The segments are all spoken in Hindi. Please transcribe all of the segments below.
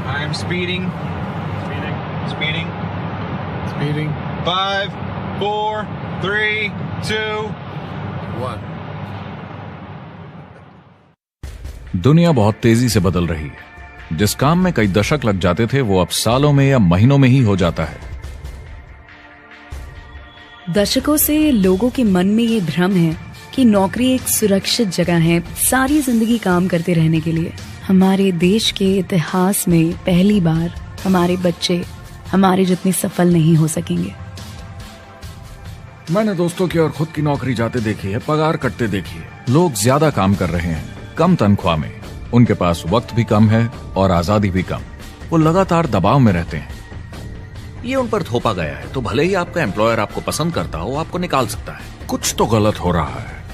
I am speeding. Speeding. 5, 4, 3, 2, 1. दुनिया बहुत तेजी से बदल रही है। जिस काम में कई दशक लग जाते थे वो अब सालों में या महीनों में ही हो जाता है। दशकों से लोगों के मन में ये भ्रम है कि नौकरी एक सुरक्षित जगह है सारी जिंदगी काम करते रहने के लिए। हमारे देश के इतिहास में पहली बार हमारे बच्चे हमारे जितने सफल नहीं हो सकेंगे। मैंने दोस्तों की और खुद की नौकरी जाते देखी है, पगार कटते देखी है। लोग ज्यादा काम कर रहे हैं कम तनख्वाह में, उनके पास वक्त भी कम है और आजादी भी कम। वो लगातार दबाव में रहते हैं। ये उन पर थोपा गया है तो भले ही आपका एम्प्लॉयर आपको पसंद करता हो, आपको निकाल सकता है। कुछ तो गलत हो रहा है।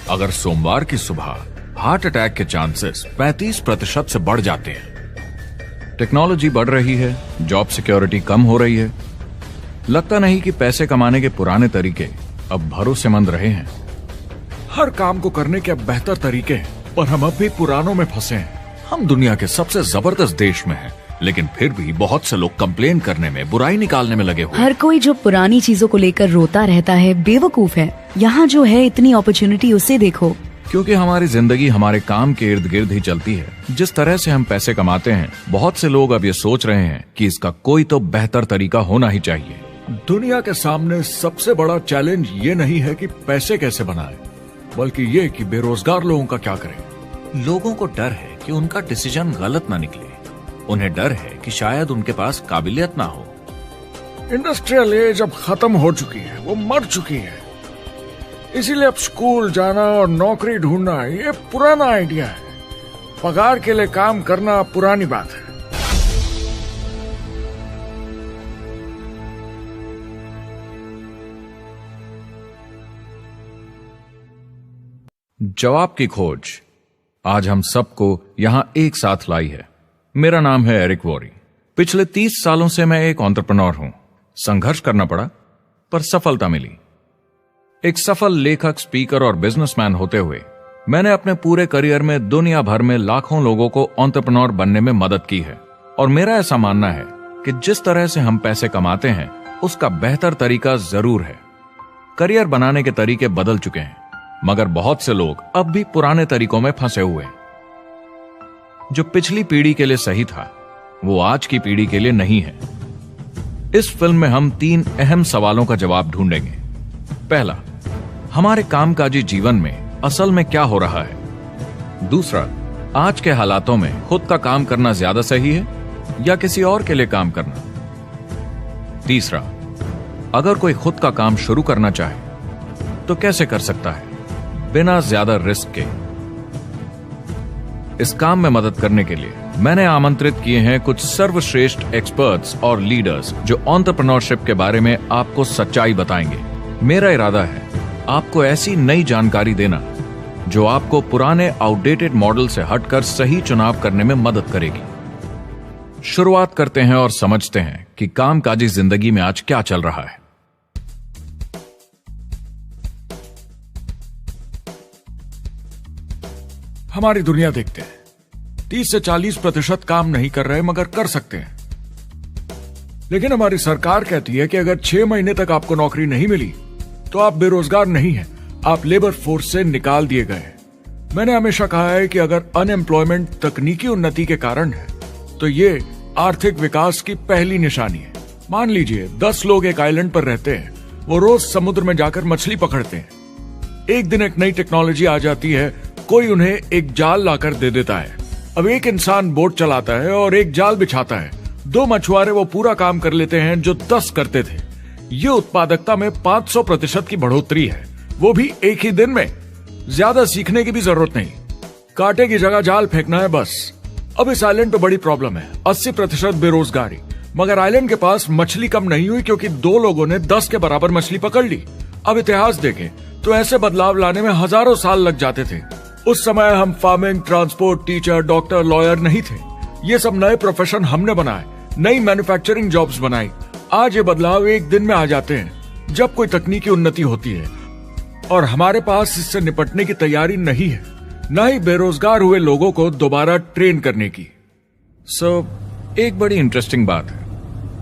अगर सोमवार की सुबह हार्ट अटैक के चांसेस 35% से बढ़ जाते हैं। टेक्नोलॉजी बढ़ रही है, जॉब सिक्योरिटी कम हो रही है। लगता नहीं कि पैसे कमाने के पुराने तरीके अब भरोसेमंद रहे हैं। हर काम को करने के अब बेहतर तरीके हैं, पर हम अब भी पुरानों में फंसे हैं। हम दुनिया के सबसे जबरदस्त देश में हैं, लेकिन फिर भी बहुत से लोग कंप्लेन करने में, बुराई निकालने में लगे हुए। हर कोई जो पुरानी चीजों को लेकर रोता रहता है बेवकूफ है। यहाँ जो है इतनी अपॉर्चुनिटी, उसे देखो। क्योंकि हमारी जिंदगी हमारे काम के इर्द गिर्द ही चलती है। जिस तरह से हम पैसे कमाते हैं, बहुत से लोग अब ये सोच रहे हैं कि इसका कोई तो बेहतर तरीका होना ही चाहिए। दुनिया के सामने सबसे बड़ा चैलेंज ये नहीं है कि पैसे कैसे बनाएं, बल्कि ये कि बेरोजगार लोगों का क्या करें। लोगों को डर है कि उनका डिसीजन गलत ना निकले। उन्हें डर है कि शायद उनके पास काबिलियत ना हो। इंडस्ट्रियल एज अब खत्म हो चुकी है, वो मर चुकी है। इसीलिए अब स्कूल जाना और नौकरी ढूंढना ये पुराना आइडिया है। पगार के लिए काम करना पुरानी बात है। जवाब की खोज आज हम सबको यहां एक साथ लाई है। मेरा नाम है एरिक वॉरी। पिछले 30 सालों से मैं एक एंटरप्रेन्योर हूं। संघर्ष करना पड़ा, पर सफलता मिली। एक सफल लेखक, स्पीकर और बिजनेसमैन होते हुए मैंने अपने पूरे करियर में दुनिया भर में लाखों लोगों को एंटरप्रेन्योर बनने में मदद की है। और मेरा ऐसा मानना है कि जिस तरह से हम पैसे कमाते हैं, उसका बेहतर तरीका जरूर है। करियर बनाने के तरीके बदल चुके हैं, मगर बहुत से लोग अब भी पुराने तरीकों में फंसे हुए हैं। जो पिछली पीढ़ी के लिए सही था, वो आज की पीढ़ी के लिए नहीं है। इस फिल्म में हम 3 अहम सवालों का जवाब ढूंढेंगे। पहला, हमारे कामकाजी जीवन में असल में क्या हो रहा है। दूसरा, आज के हालातों में खुद का काम करना ज्यादा सही है या किसी और के लिए काम करना। तीसरा, अगर कोई खुद का काम शुरू करना चाहे तो कैसे कर सकता है बिना ज्यादा रिस्क के। इस काम में मदद करने के लिए मैंने आमंत्रित किए हैं कुछ सर्वश्रेष्ठ एक्सपर्ट्स और लीडर्स जो एंटरप्रेन्योरशिप के बारे में आपको सच्चाई बताएंगे। मेरा इरादा है आपको ऐसी नई जानकारी देना जो आपको पुराने आउटडेटेड मॉडल से हटकर सही चुनाव करने में मदद करेगी। शुरुआत करते हैं और समझते हैं कि कामकाजी जिंदगी में आज क्या चल रहा है। हमारी दुनिया देखते हैं। 30 से 40% काम नहीं कर रहे, मगर कर सकते हैं। लेकिन हमारी सरकार कहती है कि अगर 6 महीने तक आपको नौकरी नहीं मिली तो आप बेरोजगार नहीं हैं, आप लेबर फोर्स से निकाल दिए गए। मैंने हमेशा कहा है कि अगर अनएम्प्लॉयमेंट तकनीकी उन्नति के कारण है तो ये आर्थिक विकास की पहली निशानी है। मान लीजिए 10 लोग एक आइलैंड पर रहते हैं, वो रोज समुद्र में जाकर मछली पकड़ते हैं। एक दिन एक नई टेक्नोलॉजी आ जाती है, कोई उन्हें एक जाल लाकर दे देता है। अब एक इंसान बोट चलाता है और एक जाल बिछाता है। 2 मछुआरे वो पूरा काम कर लेते हैं जो 10 करते थे। ये उत्पादकता में 500% की बढ़ोतरी है, वो भी एक ही दिन में। ज्यादा सीखने की भी जरूरत नहीं, कांटे की जगह जाल फेंकना है बस। अब इस आइलैंड पे बड़ी प्रॉब्लम है, 80% बेरोजगारी। मगर आइलैंड के पास मछली कम नहीं हुई क्योंकि 2 लोगों ने 10 के बराबर मछली पकड़ ली। अब इतिहास देखें तो ऐसे बदलाव लाने में हजारों साल लग जाते थे। उस समय हम farming, transport, teacher, doctor, lawyer नहीं थे। ये सब नए प्रोफेशन हमने बनाए, नई मैन्युफैक्चरिंग जॉब्स बनाई। आज ये बदलाव एक दिन में आ जाते हैं जब कोई तकनीकी उन्नति होती है, और हमारे पास इससे निपटने की तैयारी नहीं है, न ही बेरोजगार हुए लोगों को दोबारा ट्रेन करने की। एक बड़ी इंटरेस्टिंग बात है,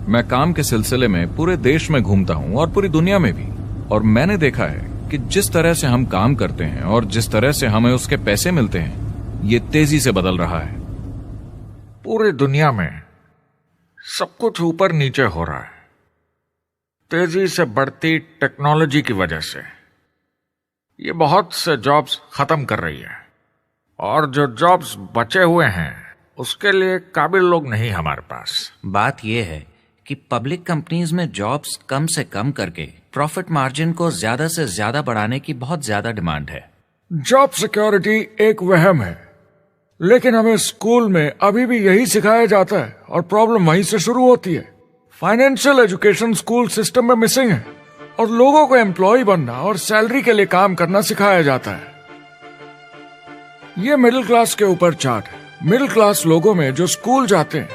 मैं काम के सिलसिले में पूरे देश में घूमता हूं और पूरी दुनिया में भी, और मैंने देखा है कि जिस तरह से हम काम करते हैं और जिस तरह से हमें उसके पैसे मिलते हैं, ये तेजी से बदल रहा है। पूरी दुनिया में सब कुछ ऊपर नीचे हो रहा है, तेजी से बढ़ती टेक्नोलॉजी की वजह से। ये बहुत से जॉब्स खत्म कर रही है, और जो जॉब्स बचे हुए हैं उसके लिए काबिल लोग नहीं हमारे पास। बात यह है कि पब्लिक कंपनीज में जॉब्स कम से कम करके प्रॉफिट मार्जिन को ज्यादा से ज्यादा बढ़ाने की बहुत ज्यादा डिमांड है। जॉब सिक्योरिटी एक वहम है, लेकिन हमें स्कूल में अभी भी यही सिखाया जाता है और प्रॉब्लम वहीं से शुरू होती है। फाइनेंशियल एजुकेशन स्कूल सिस्टम में मिसिंग है, और लोगों को एम्प्लॉय बनना और सैलरी के लिए काम करना सिखाया जाता है। ये मिडिल क्लास के ऊपर चार्ट है। मिडिल क्लास लोगों में जो स्कूल जाते हैं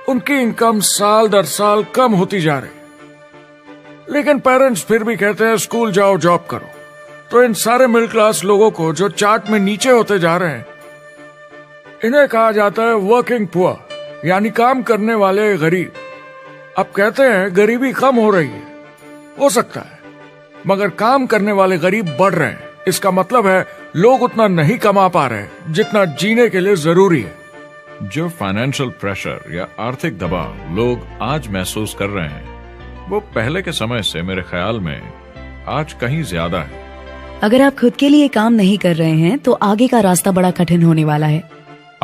उनकी इनकम साल दर साल कम होती जा रही, लेकिन पेरेंट्स फिर भी कहते हैं स्कूल जाओ, जॉब करो। तो इन सारे मिडिल क्लास लोगों को जो चार्ट में नीचे होते जा रहे हैं, इन्हें कहा जाता है वर्किंग पुअर, यानी काम करने वाले गरीब। अब कहते हैं गरीबी कम हो रही है, हो सकता है, मगर काम करने वाले गरीब बढ़ रहे हैं। इसका मतलब है लोग उतना नहीं कमा पा रहे जितना जीने के लिए जरूरी है। जो फाइनेंशियल प्रेशर या आर्थिक दबाव लोग आज महसूस कर रहे हैं, वो पहले के समय से मेरे ख्याल में आज कहीं ज्यादा है। अगर आप खुद के लिए काम नहीं कर रहे हैं तो आगे का रास्ता बड़ा कठिन होने वाला है।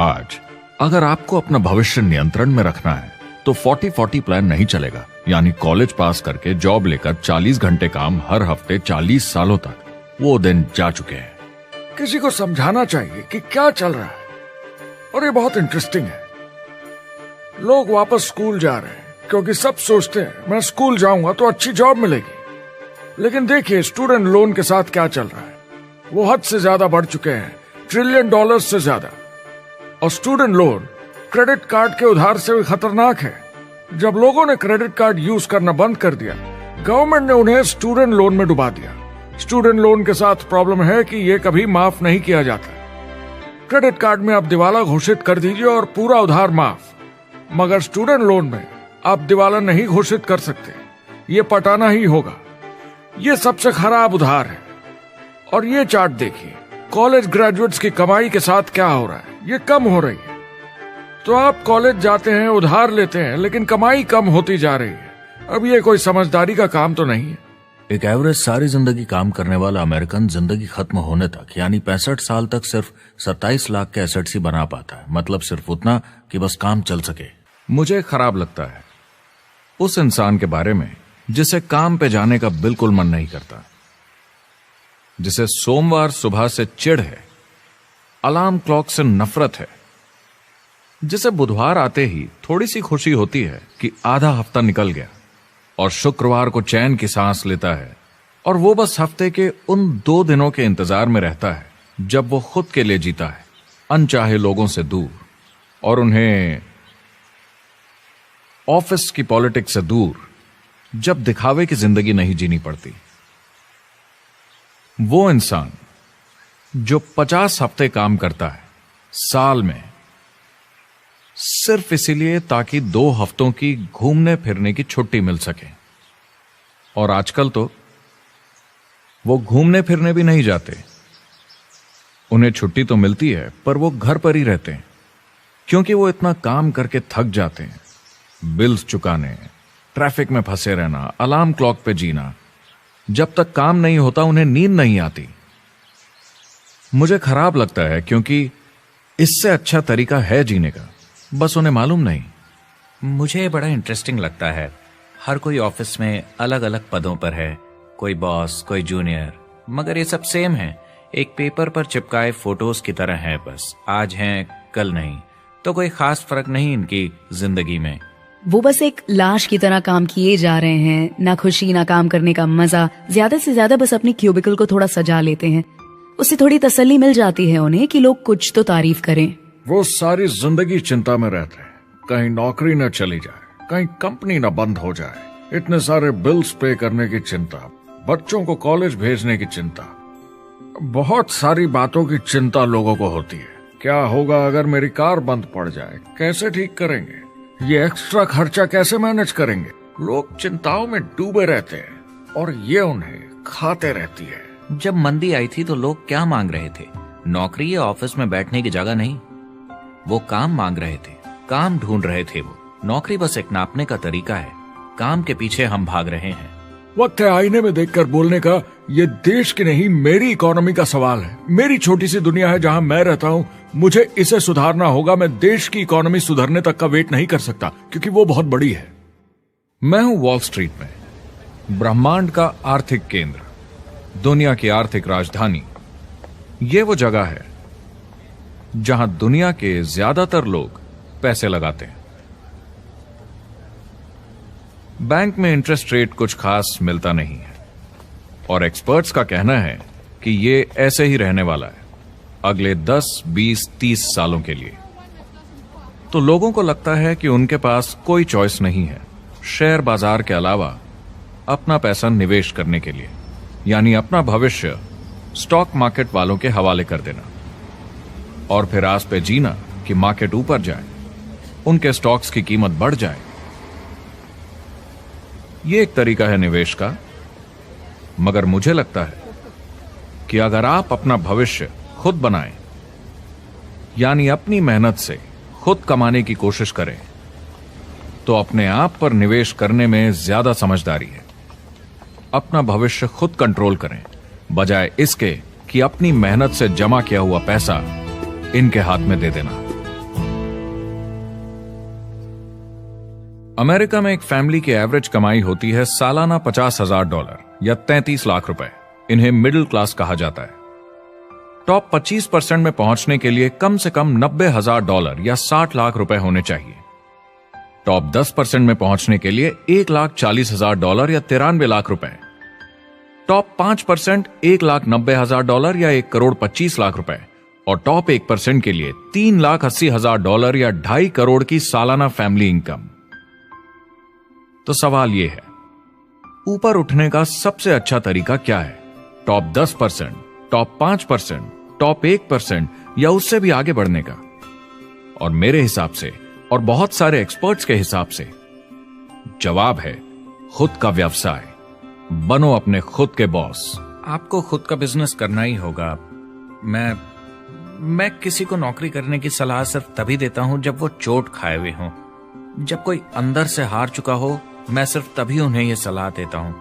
आज अगर आपको अपना भविष्य नियंत्रण में रखना है तो 40-40 प्लान नहीं चलेगा, यानी कॉलेज पास करके जॉब लेकर 40 घंटे काम हर हफ्ते 40 सालों तक, वो दिन जा चुके हैं। किसी को समझाना चाहिए कि क्या चल रहा है, और ये बहुत इंटरेस्टिंग है। लोग वापस स्कूल जा रहे हैं क्योंकि सब सोचते हैं मैं स्कूल जाऊंगा तो अच्छी जॉब मिलेगी। लेकिन देखिए स्टूडेंट लोन के साथ क्या चल रहा है, वो हद से ज्यादा बढ़ चुके हैं, $1 ट्रिलियन से ज्यादा। और स्टूडेंट लोन क्रेडिट कार्ड के उधार से भी खतरनाक है। जब लोगों ने क्रेडिट कार्ड यूज करना बंद कर दिया, गवर्नमेंट ने उन्हें स्टूडेंट लोन में डुबा दिया। स्टूडेंट लोन के साथ प्रॉब्लम है कि ये कभी माफ नहीं किया जाता। क्रेडिट कार्ड में आप दिवाला घोषित कर दीजिए और पूरा उधार माफ, मगर स्टूडेंट लोन में आप दिवाला नहीं घोषित कर सकते, ये पटाना ही होगा। ये सबसे खराब उधार है। और ये चार्ट देखिए, कॉलेज ग्रेजुएट्स की कमाई के साथ क्या हो रहा है, ये कम हो रही है। तो आप कॉलेज जाते हैं, उधार लेते हैं, लेकिन कमाई कम होती जा रही है। अब ये कोई समझदारी का काम तो नहीं है। एक एवरेज सारी जिंदगी काम करने वाला अमेरिकन जिंदगी खत्म होने तक, यानी 65 साल तक सिर्फ 27 लाख के एसेट्स ही बना पाता है। मतलब सिर्फ उतना कि बस काम चल सके। मुझे खराब लगता है उस इंसान के बारे में जिसे काम पे जाने का बिल्कुल मन नहीं करता, जिसे सोमवार सुबह से चिढ़ है, अलार्म क्लॉक से नफरत है, जिसे बुधवार आते ही थोड़ी सी खुशी होती है कि आधा हफ्ता निकल गया, और शुक्रवार को चैन की सांस लेता है, और वो बस हफ्ते के उन 2 दिनों के इंतजार में रहता है जब वो खुद के लिए जीता है, अनचाहे लोगों से दूर, और उन्हें ऑफिस की पॉलिटिक्स से दूर, जब दिखावे की जिंदगी नहीं जीनी पड़ती। वो इंसान जो 50 हफ्ते काम करता है साल में, सिर्फ इसीलिए ताकि 2 हफ्तों की घूमने फिरने की छुट्टी मिल सके। और आजकल तो वो घूमने फिरने भी नहीं जाते। उन्हें छुट्टी तो मिलती है, पर वो घर पर ही रहते हैं, क्योंकि वो इतना काम करके थक जाते हैं। बिल्स चुकाने, ट्रैफिक में फंसे रहना, अलार्म क्लॉक पे जीना, जब तक काम नहीं होता उन्हें नींद नहीं आती। मुझे खराब लगता है, क्योंकि इससे अच्छा तरीका है जीने का, बस उन्हें मालूम नहीं। मुझे बड़ा इंटरेस्टिंग लगता है, हर कोई ऑफिस में अलग अलग पदों पर है, कोई बॉस, कोई जूनियर, मगर ये सब सेम है, एक पेपर पर चिपकाए फोटोज की तरह है। बस आज हैं कल नहीं, तो कोई खास फर्क नहीं इनकी जिंदगी में। वो बस एक लाश की तरह काम किए जा रहे हैं, ना खुशी ना काम करने का मजा। ज्यादा से ज्यादा बस अपनी क्यूबिकल को थोड़ा सजा लेते हैं, उससे थोड़ी तसल्ली मिल जाती है उन्हें कि लोग कुछ तो तारीफ करें। वो सारी जिंदगी चिंता में रहते हैं, कहीं नौकरी न चली जाए, कहीं कंपनी न बंद हो जाए, इतने सारे बिल्स पे करने की चिंता, बच्चों को कॉलेज भेजने की चिंता, बहुत सारी बातों की चिंता लोगों को होती है। क्या होगा अगर मेरी कार बंद पड़ जाए, कैसे ठीक करेंगे, ये एक्स्ट्रा खर्चा कैसे मैनेज करेंगे? लोग चिंताओं में डूबे रहते हैं और ये उन्हें खाते रहती है। जब मंदी आई थी तो लोग क्या मांग रहे थे? नौकरी या ऑफिस में बैठने की जगह नहीं, वो काम मांग रहे थे, काम ढूंढ रहे थे। वो नौकरी बस एक नापने का तरीका है, काम के पीछे हम भाग रहे हैं। वक्त है आईने में देखकर बोलने का। ये देश की नहीं, मेरी इकोनॉमी का सवाल है। मेरी छोटी सी दुनिया है जहां मैं रहता हूं, मुझे इसे सुधारना होगा। मैं देश की इकोनॉमी सुधरने तक का वेट नहीं कर सकता, क्योंकि वो बहुत बड़ी है। मैं हूं वॉल स्ट्रीट में, ब्रह्मांड का आर्थिक केंद्र, दुनिया की आर्थिक राजधानी। ये वो जगह है जहां दुनिया के ज्यादातर लोग पैसे लगाते हैं। बैंक में इंटरेस्ट रेट कुछ खास मिलता नहीं है और एक्सपर्ट्स का कहना है कि ये ऐसे ही रहने वाला है अगले 10, 20, 30 सालों के लिए। तो लोगों को लगता है कि उनके पास कोई चॉइस नहीं है शेयर बाजार के अलावा अपना पैसा निवेश करने के लिए, यानी अपना भविष्य स्टॉक मार्केट वालों के हवाले कर देना और फिर आस पे जीना कि मार्केट ऊपर जाए, उनके स्टॉक्स की कीमत बढ़ जाए। ये एक तरीका है निवेश का, मगर मुझे लगता है कि अगर आप अपना भविष्य खुद बनाएं, यानी अपनी मेहनत से खुद कमाने की कोशिश करें, तो अपने आप पर निवेश करने में ज्यादा समझदारी है। अपना भविष्य खुद कंट्रोल करें, बजाय इसके कि अपनी मेहनत से जमा किया हुआ पैसा इनके हाथ में दे देना। अमेरिका में एक फैमिली की एवरेज कमाई होती है सालाना $50,000 या 33 लाख रुपए। इन्हें मिडिल क्लास कहा जाता है। टॉप 25% में पहुंचने के लिए कम से कम $90,000 या 60 लाख रुपए होने चाहिए। टॉप 10% में पहुंचने के लिए $1,40,000 या 93 लाख रुपए। टॉप 5% $1,90,000 या 1,25 लाख रुपए और टॉप 1% के लिए $3,80,000 या 2.5 करोड़ की सालाना फैमिली इनकम। तो सवाल यह है, ऊपर उठने का सबसे अच्छा तरीका क्या है? टॉप 10%, टॉप 5%, टॉप 1% या उससे भी आगे बढ़ने का? और मेरे हिसाब से और बहुत सारे एक्सपर्ट्स के हिसाब से जवाब है खुद का व्यवसाय। बनो अपने खुद के बॉस। आपको खुद का बिजनेस करना ही होगा। मैं किसी को नौकरी करने की सलाह सिर्फ तभी देता हूं जब वो चोट खाए हुए हों। जब कोई अंदर से हार चुका हो, मैं सिर्फ तभी उन्हें यह सलाह देता हूं।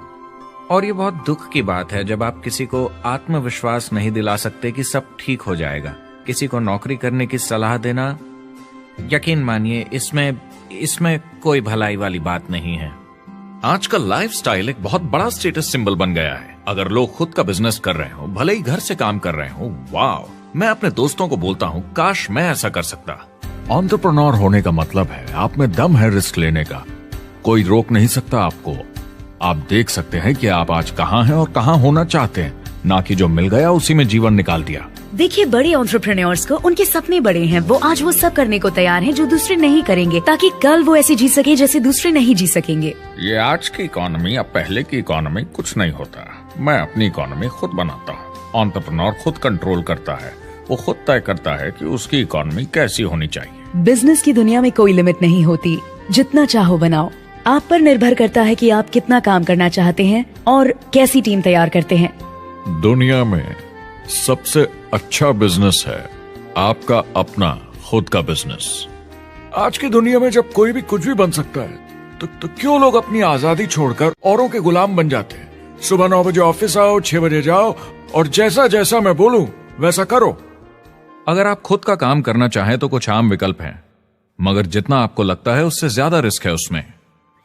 और ये बहुत दुख की बात है जब आप किसी को आत्मविश्वास नहीं दिला सकते कि सब ठीक हो जाएगा। किसी को नौकरी करने की सलाह देना, यकीन मानिए, इसमें कोई भलाई वाली बात नहीं है। आजकल लाइफस्टाइल एक बहुत बड़ा स्टेटस सिंबल बन गया है। अगर लोग खुद का बिजनेस कर रहे हो, भले ही घर से काम कर रहे हो, वाह! मैं अपने दोस्तों को बोलता हूं, काश मैं ऐसा कर सकता। एंटरप्रेन्योर होने का मतलब है आप में दम है रिस्क लेने का। कोई रोक नहीं सकता आपको। आप देख सकते हैं कि आप आज कहां हैं और कहां होना चाहते हैं, ना कि जो मिल गया उसी में जीवन निकाल दिया। देखिए, बड़े एंटरप्रेन्योर्स को उनके सपने बड़े हैं। वो आज वो सब करने को तैयार हैं जो दूसरे नहीं करेंगे, ताकि कल वो ऐसे जी सके जैसे दूसरे नहीं जी सकेंगे। ये आज की इकोनॉमी अब पहले की इकोनॉमी कुछ नहीं होता। मैं अपनी इकोनॉमी खुद बनाता हूँ। एंटरप्रेन्योर खुद कंट्रोल करता है। वो खुद तय करता है कि उसकी इकोनॉमी कैसी होनी चाहिए। बिजनेस की दुनिया में कोई लिमिट नहीं होती। जितना चाहो बनाओ। आप पर निर्भर करता है कि आप कितना काम करना चाहते हैं और कैसी टीम तैयार करते हैं। दुनिया में सबसे अच्छा बिजनेस है आपका अपना खुद का बिजनेस। आज की दुनिया में जब कोई भी कुछ भी बन सकता है, तो क्यों लोग अपनी आजादी छोड़कर औरों के गुलाम बन जाते हैं? सुबह 9 बजे ऑफिस आओ, 6 बजे जाओ और जैसा जैसा मैं बोलूं वैसा करो। अगर आप खुद का काम करना चाहें तो कुछ आम विकल्प हैं, मगर जितना आपको लगता है उससे ज्यादा रिस्क है उसमें।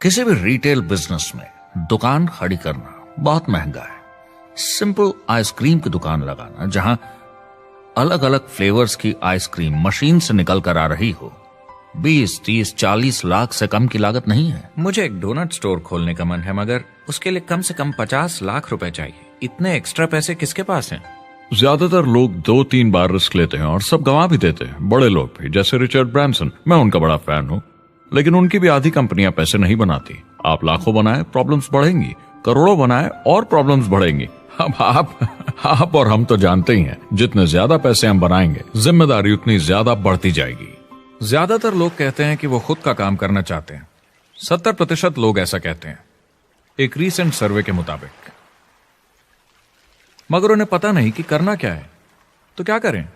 किसी भी रिटेल बिजनेस में दुकान खड़ी करना बहुत महंगा है। सिंपल आइसक्रीम की दुकान लगाना जहां अलग अलग फ्लेवर्स की आइसक्रीम मशीन से निकल कर आ रही हो, 20, 30, 40 लाख से कम की लागत नहीं है। मुझे एक डोनट स्टोर खोलने का मन है, मगर उसके लिए कम से कम 50 लाख रुपए चाहिए। इतने एक्स्ट्रा पैसे किसके पास हैं? ज्यादातर लोग 2-3 बार रिस्क लेते हैं और सब गंवा भी देते हैं। बड़े लोग भी, जैसे रिचर्ड ब्रांसन। मैं उनका बड़ा फैन हूं, लेकिन उनकी भी आधी कंपनियां पैसे नहीं बनाती। आप लाखों बनाए, प्रॉब्लम्स बढ़ेंगी। करोड़ों बनाए और प्रॉब्लम्स बढ़ेंगी। अब आप और हम तो जानते ही हैं, जितने ज्यादा पैसे हम बनाएंगे, जिम्मेदारी उतनी ज्यादा बढ़ती जाएगी। ज्यादातर लोग कहते हैं कि वो खुद का काम करना चाहते हैं। 70% लोग ऐसा कहते हैं, एक रीसेंट सर्वे के मुताबिक। मगर उन्हें पता नहीं कि करना क्या है। तो क्या करें?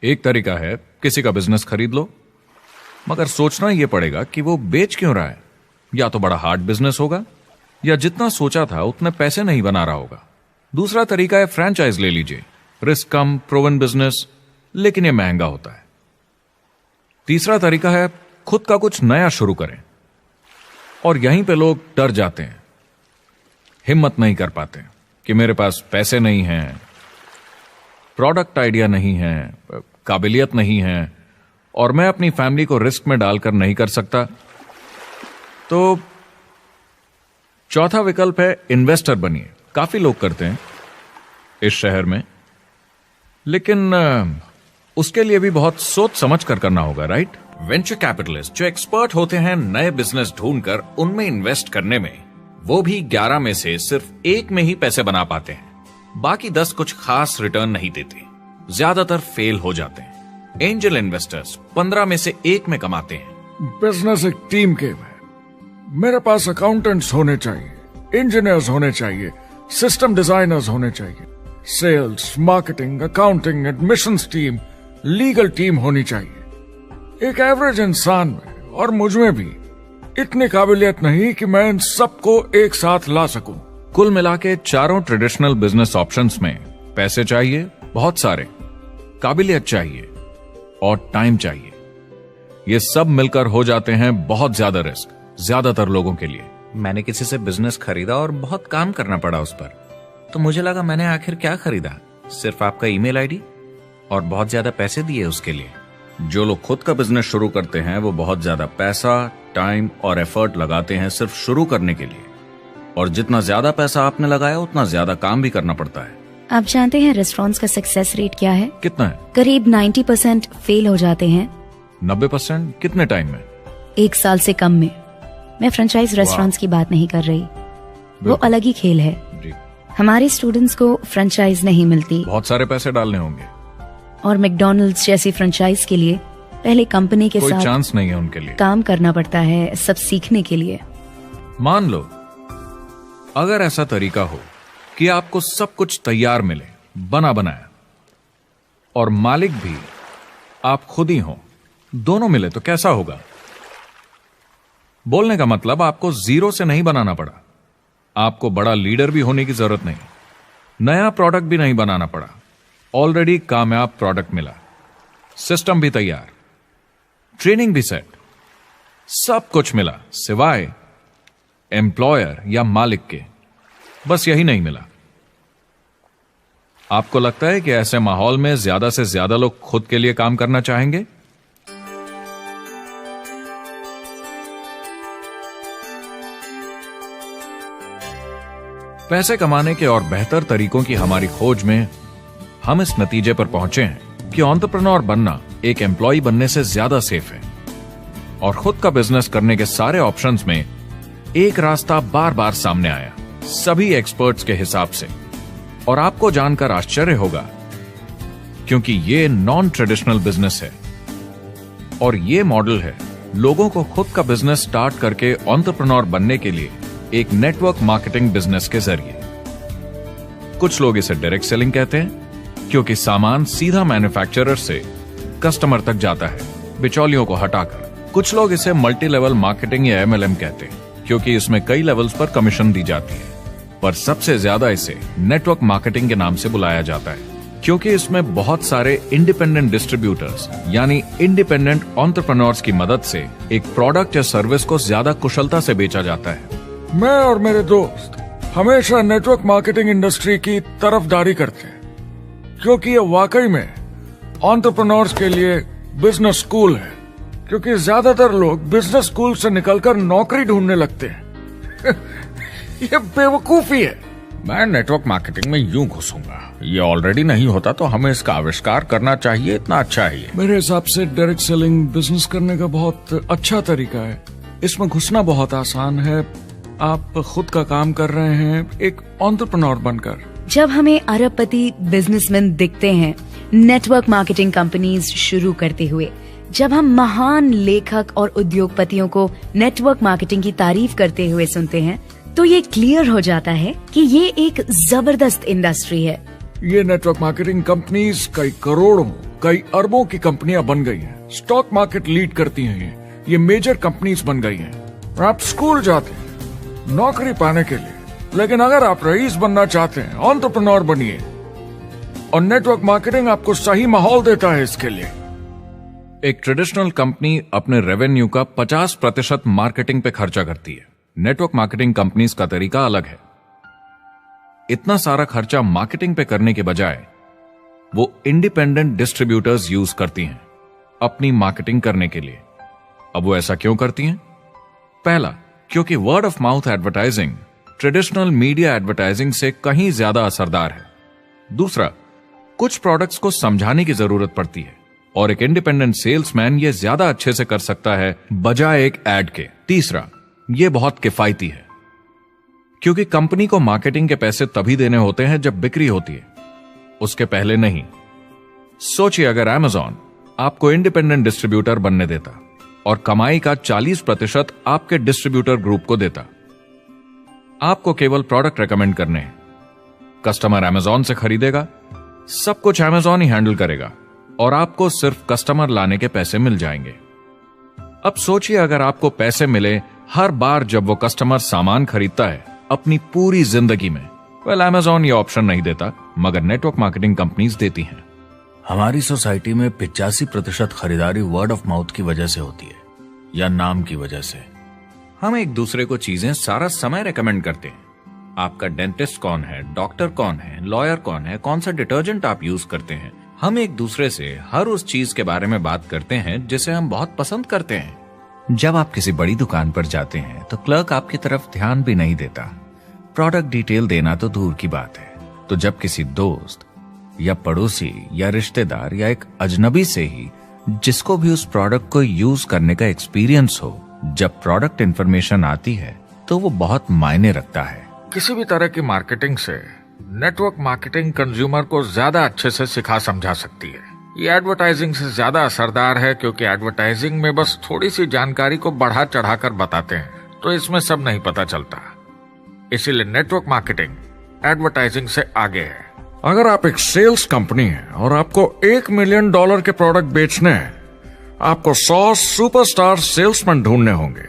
एक तरीका है किसी का बिजनेस खरीद लो, मगर सोचना यह पड़ेगा कि वो बेच क्यों रहा है। या तो बड़ा हार्ड बिजनेस होगा, या जितना सोचा था उतने पैसे नहीं बना रहा होगा। दूसरा तरीका है फ्रेंचाइज ले लीजिए, रिस्क कम, प्रूवन बिजनेस, लेकिन यह महंगा होता है। तीसरा तरीका है खुद का कुछ नया शुरू करें, और यहीं पे लोग डर जाते हैं, हिम्मत नहीं कर पाते कि मेरे पास पैसे नहीं हैं, प्रोडक्ट आइडिया नहीं है, काबिलियत नहीं है, और मैं अपनी फैमिली को रिस्क में डालकर नहीं कर सकता। तो चौथा विकल्प है इन्वेस्टर बनिए। काफी लोग करते हैं इस शहर में, लेकिन उसके लिए भी बहुत सोच समझ कर करना होगा, राइट? वेंचर कैपिटलिस्ट जो एक्सपर्ट होते हैं नए बिजनेस ढूंढकर उनमें इन्वेस्ट करने में, वो भी 11 में से सिर्फ 1 में ही पैसे बना पाते हैं। बाकी 10 कुछ खास रिटर्न नहीं देते, ज्यादातर फेल हो जाते हैं। एंजल इन्वेस्टर्स 15 में से 1 में कमाते हैं। बिजनेस एक टीम गेम है। मेरे पास अकाउंटेंट्स होने चाहिए, इंजीनियर्स होने चाहिए, सिस्टम डिजाइनर्स होने चाहिए, sales, marketing, accounting, admissions team, legal team होनी चाहिए। एक एवरेज इंसान में और मुझ में भी इतनी काबिलियत नहीं कि मैं इन सबको एक साथ ला सकूं। कुल मिला के चारों ट्रेडिशनल बिजनेस ऑप्शंस में पैसे चाहिए बहुत सारे, काबिलियत चाहिए और टाइम चाहिए। ये सब मिलकर हो जाते हैं बहुत ज्यादा रिस्क ज्यादातर लोगों के लिए। मैंने किसी से बिजनेस खरीदा और बहुत काम करना पड़ा उस पर, तो मुझे लगा मैंने आखिर क्या खरीदा, सिर्फ आपका ईमेल आईडी, और बहुत ज्यादा पैसे दिए उसके लिए। जो लोग खुद का बिजनेस शुरू करते हैं वो बहुत ज्यादा पैसा, टाइम और एफर्ट लगाते हैं सिर्फ शुरू करने के लिए, और जितना ज्यादा पैसा आपने लगाया उतना ज्यादा काम भी करना पड़ता है। आप जानते हैं रेस्टोरेंट्स का सक्सेस रेट क्या है? कितना है? करीब 90% फेल हो जाते हैं। 90%? कितने टाइम में? 1 साल से कम में। मैं फ्रेंचाइज रेस्टोरेंट्स की बात नहीं कर रही, वो अलग ही खेल है। जी। हमारे स्टूडेंट्स को फ्रेंचाइज नहीं मिलती, बहुत सारे पैसे डालने होंगे, और मैकडॉनल्ड्स जैसी फ्रेंचाइज के लिए पहले कंपनी के कोई साथ चांस नहीं है उनके लिए। काम करना पड़ता है सब सीखने के लिए। मान लो अगर ऐसा तरीका हो कि आपको सब कुछ तैयार मिले, बना बनाया, और मालिक भी आप खुद ही हो, दोनों मिले, तो कैसा होगा? बोलने का मतलब आपको जीरो से नहीं बनाना पड़ा, आपको बड़ा लीडर भी होने की जरूरत नहीं, नया प्रोडक्ट भी नहीं बनाना पड़ा, ऑलरेडी कामयाब प्रोडक्ट मिला, सिस्टम भी तैयार, ट्रेनिंग भी सेट, सब कुछ मिला सिवाय एम्प्लॉयर या मालिक के। बस यही नहीं मिला। आपको लगता है कि ऐसे माहौल में ज्यादा से ज्यादा लोग खुद के लिए काम करना चाहेंगे? पैसे कमाने के और बेहतर तरीकों की हमारी खोज में हम इस नतीजे पर पहुंचे हैं कि एंटरप्रेन्योर बनना एक एम्प्लॉय बनने से ज्यादा सेफ है, और खुद का बिजनेस करने के सारे ऑप्शंस में एक रास्ता बार बार सामने आया सभी एक्सपर्ट्स के हिसाब से। और आपको जानकर आश्चर्य होगा, क्योंकि ये नॉन ट्रेडिशनल बिजनेस है, और ये मॉडल है लोगों को खुद का बिजनेस स्टार्ट करके एंटरप्रेन्योर बनने के लिए एक नेटवर्क मार्केटिंग बिजनेस के जरिए। कुछ लोग इसे डायरेक्ट सेलिंग कहते हैं, क्योंकि सामान सीधा मैन्युफैक्चरर से कस्टमर तक जाता है बिचौलियों को हटाकर। कुछ लोग इसे मल्टी लेवल मार्केटिंग या MLM कहते हैं, क्योंकि इसमें कई लेवल्स पर कमीशन दी जाती है। पर सबसे ज्यादा इसे नेटवर्क मार्केटिंग के नाम से बुलाया जाता है, क्योंकि इसमें बहुत सारे इंडिपेंडेंट डिस्ट्रीब्यूटर्स यानी इंडिपेंडेंट एंटरप्रेन्योर्स की मदद से एक प्रोडक्ट या सर्विस को ज्यादा कुशलता से बेचा जाता है। मैं और मेरे दोस्त हमेशा नेटवर्क मार्केटिंग इंडस्ट्री की तरफदारी करते हैं, क्योंकि ये वाकई में एंटरप्रेन्योर्स के लिए बिजनेस स्कूल है। क्योंकि ज्यादातर लोग बिजनेस स्कूल से निकलकर नौकरी ढूंढने लगते हैं। ये बेवकूफी है। मैं नेटवर्क मार्केटिंग में यूं घुसूंगा, ये ऑलरेडी नहीं होता तो हमें इसका आविष्कार करना चाहिए, इतना अच्छा है ये। मेरे हिसाब से डायरेक्ट सेलिंग बिजनेस करने का बहुत अच्छा तरीका है। इसमें घुसना बहुत आसान है। आप खुद का काम कर रहे हैं एक एंटरप्रेन्योर बनकर। जब हमें अरबपति बिजनेसमैन दिखते हैं नेटवर्क मार्केटिंग कंपनीज शुरू करते हुए, जब हम महान लेखक और उद्योगपतियों को नेटवर्क मार्केटिंग की तारीफ करते हुए सुनते हैं तो ये क्लियर हो जाता है कि ये एक जबरदस्त इंडस्ट्री है। ये नेटवर्क मार्केटिंग कंपनीज कई करोड़ों, कई अरबों की कंपनियां बन गई हैं। स्टॉक मार्केट लीड करती हैं ये मेजर कंपनीज बन गई हैं। आप स्कूल जाते हैं नौकरी पाने के लिए, लेकिन अगर आप रईस बनना चाहते हैं, एंटरप्रेन्योर बनिए, और नेटवर्क मार्केटिंग आपको सही माहौल देता है इसके लिए। एक ट्रेडिशनल कंपनी अपने रेवेन्यू का 50% मार्केटिंग पे खर्चा करती है। नेटवर्क मार्केटिंग कंपनीज का तरीका अलग है। इतना सारा खर्चा मार्केटिंग पे करने के बजाय वो इंडिपेंडेंट डिस्ट्रीब्यूटर्स यूज करती हैं अपनी मार्केटिंग करने के लिए। अब वो ऐसा क्यों करती हैं? पहला, क्योंकि word of mouth advertising traditional media advertising से कहीं ज्यादा असरदार है। दूसरा, कुछ प्रोडक्ट्स को समझाने की जरूरत पड़ती है और एक इंडिपेंडेंट सेल्समैन ये ज्यादा अच्छे से कर सकता है बजाय एक एड के। तीसरा, ये बहुत किफायती है क्योंकि कंपनी को मार्केटिंग के पैसे तभी देने होते हैं जब बिक्री होती है, उसके पहले नहीं। सोचिए अगर Amazon आपको इंडिपेंडेंट डिस्ट्रीब्यूटर बनने देता और कमाई का 40% आपके डिस्ट्रीब्यूटर ग्रुप को देता। आपको केवल प्रोडक्ट रेकमेंड करने हैं, कस्टमर Amazon से खरीदेगा, सब कुछ Amazon ही हैंडल करेगा और आपको सिर्फ कस्टमर लाने के पैसे मिल जाएंगे। अब सोचिए अगर आपको पैसे मिले हर बार जब वो कस्टमर सामान खरीदता है अपनी पूरी जिंदगी में। वेल, Amazon ये ऑप्शन नहीं देता, मगर नेटवर्क मार्केटिंग कंपनीज देती हैं। हमारी सोसाइटी में 85% खरीदारी वर्ड ऑफ माउथ की वजह से होती है या नाम की वजह से। हम एक दूसरे को चीजें सारा समय रेकमेंड करते हैं। आपका डेंटिस्ट कौन है, डॉक्टर कौन है, लॉयर कौन है, कौन सा डिटर्जेंट आप यूज करते हैं। हम एक दूसरे से हर उस चीज के बारे में बात करते हैं जिसे हम बहुत पसंद करते हैं। जब आप किसी बड़ी दुकान पर जाते हैं तो क्लर्क आपकी तरफ ध्यान भी नहीं देता, प्रोडक्ट डिटेल देना तो दूर की बात है। तो जब किसी दोस्त या पड़ोसी या रिश्तेदार या एक अजनबी से ही जिसको भी उस प्रोडक्ट को यूज करने का एक्सपीरियंस हो, जब प्रोडक्ट इंफॉर्मेशन आती है तो वो बहुत मायने रखता है। किसी भी तरह की मार्केटिंग से नेटवर्क मार्केटिंग कंज्यूमर को ज्यादा अच्छे से सिखा समझा सकती है। ये एडवर्टाइजिंग से ज्यादा असरदार है क्योंकि एडवर्टाइजिंग में बस थोड़ी सी जानकारी को बढ़ा चढ़ाकर बताते हैं, तो इसमें सब नहीं पता चलता। इसीलिए नेटवर्क मार्केटिंग एडवर्टाइजिंग से आगे है। अगर आप एक सेल्स कंपनी है और आपको $1 मिलियन के प्रोडक्ट बेचने हैं, आपको 100 सुपरस्टार सेल्समैन ढूंढने होंगे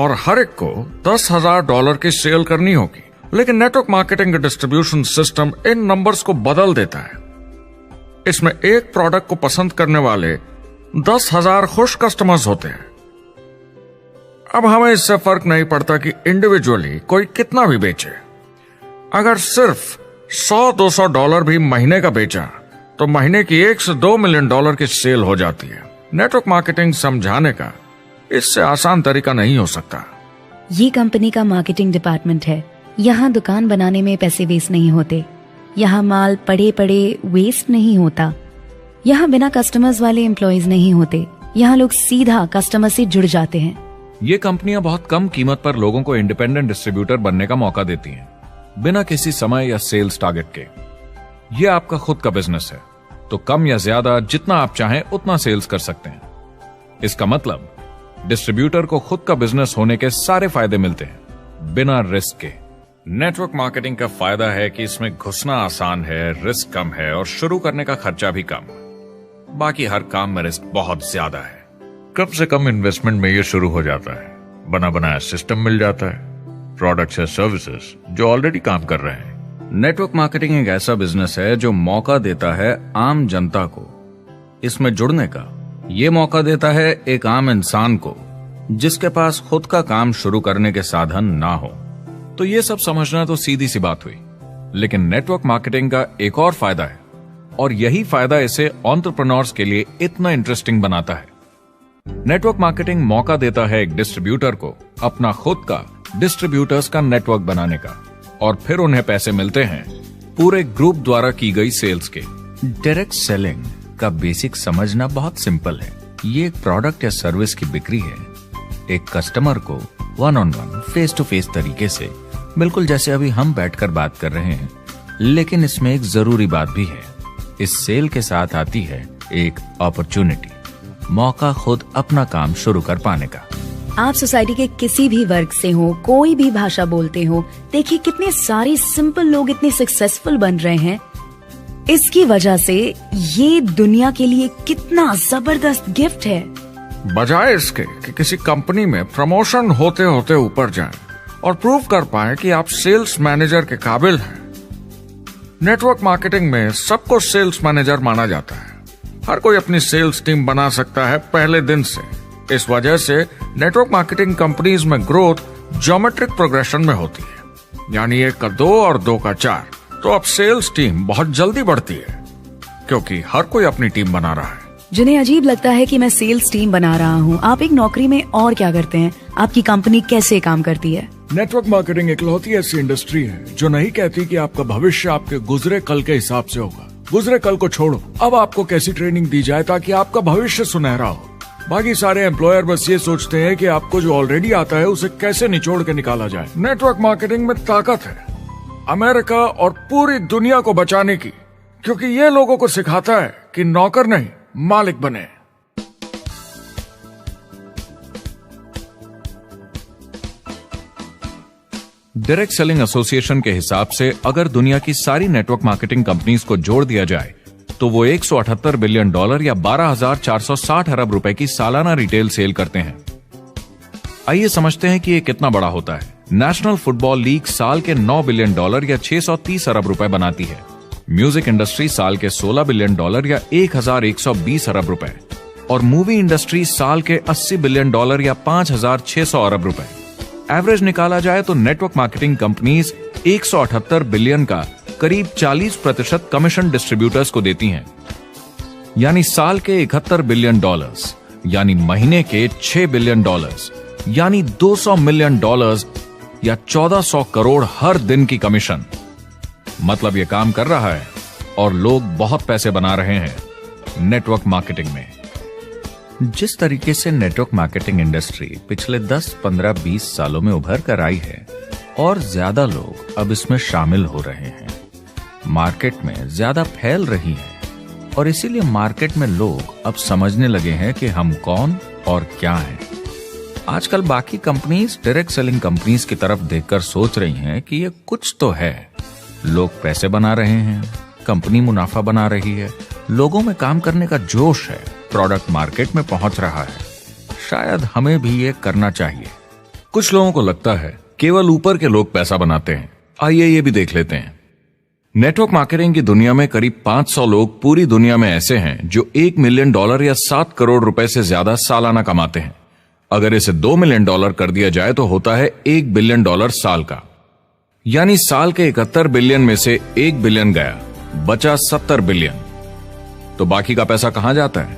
और हर एक को $10,000 की सेल करनी होगी। लेकिन नेटवर्क मार्केटिंग का डिस्ट्रीब्यूशन सिस्टम इन नंबर्स को बदल देता है। इसमें एक प्रोडक्ट को पसंद करने वाले 10,000 खुश कस्टमर्स होते हैं। अब हमें इससे फर्क नहीं पड़ता कि इंडिविजुअली कोई कितना भी बेचे। अगर सिर्फ $100-200 भी महीने का बेचा तो महीने की $1 से $2 मिलियन की सेल हो जाती है। नेटवर्क मार्केटिंग समझाने का इससे आसान तरीका नहीं हो सकता। ये कंपनी का मार्केटिंग डिपार्टमेंट है। यहाँ दुकान बनाने में पैसे वेस्ट नहीं होते, यहाँ माल पड़े पड़े वेस्ट नहीं होता, यहाँ बिना कस्टमर्स वाले एम्प्लॉयज नहीं होते, यहाँ लोग सीधा कस्टमर से जुड़ जाते हैं। ये कंपनियां बहुत कम कीमत पर लोगों को इंडिपेंडेंट डिस्ट्रीब्यूटर बनने का मौका देती हैं, बिना किसी समय या सेल्स टारगेट के। ये आपका खुद का बिजनेस है, तो कम या ज्यादा जितना आप चाहें उतना सेल्स कर सकते हैं। इसका मतलब डिस्ट्रीब्यूटर को खुद का बिजनेस होने के सारे फायदे मिलते हैं, बिना रिस्क के। नेटवर्क मार्केटिंग का फायदा है कि इसमें घुसना आसान है, रिस्क कम है और शुरू करने का खर्चा भी कम। बाकी हर काम में रिस्क बहुत ज्यादा है। कम से कम इन्वेस्टमेंट में ये शुरू हो जाता है, बना बनाया सिस्टम मिल जाता है, प्रोडक्ट्स या सर्विसेज जो ऑलरेडी काम कर रहे हैं। नेटवर्क मार्केटिंग एक ऐसा बिजनेस है जो मौका देता है आम जनता को इसमें जुड़ने का। ये मौका देता है एक आम इंसान को जिसके पास खुद का काम शुरू करने के साधन ना हो। तो ये सब समझना तो सीधी सी बात हुई, लेकिन नेटवर्क मार्केटिंग का एक और फायदा है और यही फायदा इसे एंटरप्रेन्योर्स के लिए इतना इंटरेस्टिंग बनाता है। नेटवर्क मार्केटिंग मौका देता है एक डिस्ट्रीब्यूटर को अपना खुद का डिस्ट्रीब्यूटर्स का नेटवर्क बनाने का, और फिर उन्हें पैसे मिलते हैं पूरे ग्रुप द्वारा की गई सेल्स के। डायरेक्ट सेलिंग का बेसिक समझना बहुत सिंपल है। ये एक प्रोडक्ट या सर्विस की बिक्री है, एक कस्टमर को वन-ऑन-वन, फेस टू फेस तरीके से, बिल्कुल जैसे अभी हम बैठकर बात कर रहे हैं। लेकिन इसमें एक जरूरी बात भी है, इस सेल के साथ आती है एक अपॉर्चुनिटी। मौका खुद अपना काम शुरू कर पाने का। आप सोसाइटी के किसी भी वर्ग से हो, कोई भी भाषा बोलते हो, देखिए कितने सारे सिंपल लोग इतने सक्सेसफुल बन रहे हैं। इसकी वजह से ये दुनिया के लिए कितना जबरदस्त गिफ्ट है। बजाय इसके कि किसी कंपनी में प्रमोशन होते होते ऊपर जाएं और प्रूव कर पाएं कि आप सेल्स मैनेजर के काबिल हैं, नेटवर्क मार्केटिंग में सबको सेल्स मैनेजर माना जाता है। हर कोई अपनी सेल्स टीम बना सकता है पहले दिन से। इस वजह से नेटवर्क मार्केटिंग कंपनीज में ग्रोथ ज्योमेट्रिक प्रोग्रेशन में होती है, यानी 1 का 2 और 2 का 4। तो अब सेल्स टीम बहुत जल्दी बढ़ती है क्योंकि हर कोई अपनी टीम बना रहा है। जिन्हें अजीब लगता है कि मैं सेल्स टीम बना रहा हूँ, आप एक नौकरी में और क्या करते हैं? आपकी कंपनी कैसे काम करती है? नेटवर्क मार्केटिंग इकलौती ऐसी इंडस्ट्री है जो नहीं कहती कि आपका भविष्य आपके गुजरे कल के हिसाब से होगा। गुजरे कल को छोड़ो, अब आपको कैसी ट्रेनिंग दी जाए ताकि आपका भविष्य सुनहरा हो। बाकी सारे एम्प्लॉयर बस ये सोचते हैं कि आपको जो ऑलरेडी आता है उसे कैसे निचोड़ के निकाला जाए। नेटवर्क मार्केटिंग में ताकत है अमेरिका और पूरी दुनिया को बचाने की, क्योंकि ये लोगों को सिखाता है कि नौकर नहीं मालिक बने। डायरेक्ट सेलिंग एसोसिएशन के हिसाब से अगर दुनिया की सारी नेटवर्क मार्केटिंग कंपनीज को जोड़ दिया जाए तो वो $178 बिलियन या 12,460 अरब रुपए की सालाना रिटेल सेल करते हैं। आइए समझते हैं कि ये कितना बड़ा होता है। नेशनल फुटबॉल लीग साल के $9 बिलियन या 630 अरब रुपए बनाती है। म्यूजिक इंडस्ट्री साल के $16 बिलियन या 1,120 अरब रुपए, और मूवी इंडस्ट्री साल के $80 बिलियन या 5,600 अरब रुपए। एवरेज निकाला जाए तो नेटवर्क मार्केटिंग कंपनीज 178 बिलियन का करीब 40% कमीशन डिस्ट्रीब्यूटर्स को देती हैं, यानी साल के $71 बिलियन, यानी महीने के $6 बिलियन, यानी $200 मिलियन या 1400 करोड़ हर दिन की कमीशन। मतलब ये काम कर रहा है और लोग बहुत पैसे बना रहे हैं नेटवर्क मार्केटिंग में। जिस तरीके से नेटवर्क मार्केटिंग इंडस्ट्री पिछले 10, 15, 20 सालों में उभर कर आई है और ज्यादा लोग अब इसमें शामिल हो रहे हैं, मार्केट में ज्यादा फैल रही है और इसीलिए मार्केट में लोग अब समझने लगे हैं कि हम कौन और क्या हैं। आजकल बाकी कंपनीज डायरेक्ट सेलिंग कंपनीज की तरफ देखकर सोच रही हैं कि ये कुछ तो है। लोग पैसे बना रहे हैं, कंपनी मुनाफा बना रही है, लोगों में काम करने का जोश है, प्रोडक्ट मार्केट में पहुंच रहा है, शायद हमें भी ये करना चाहिए। कुछ लोगों को लगता है केवल ऊपर के लोग पैसा बनाते हैं। आइए ये भी देख लेते हैं। नेटवर्क मार्केटिंग की दुनिया में करीब 500 लोग पूरी दुनिया में ऐसे हैं जो $1 मिलियन या 7 करोड़ रुपए से ज्यादा सालाना कमाते हैं। अगर इसे $2 मिलियन कर दिया जाए तो होता है $1 बिलियन साल का, यानी साल के 71 बिलियन में से 1 बिलियन गया, बचा 70 बिलियन। तो बाकी का पैसा कहां जाता है?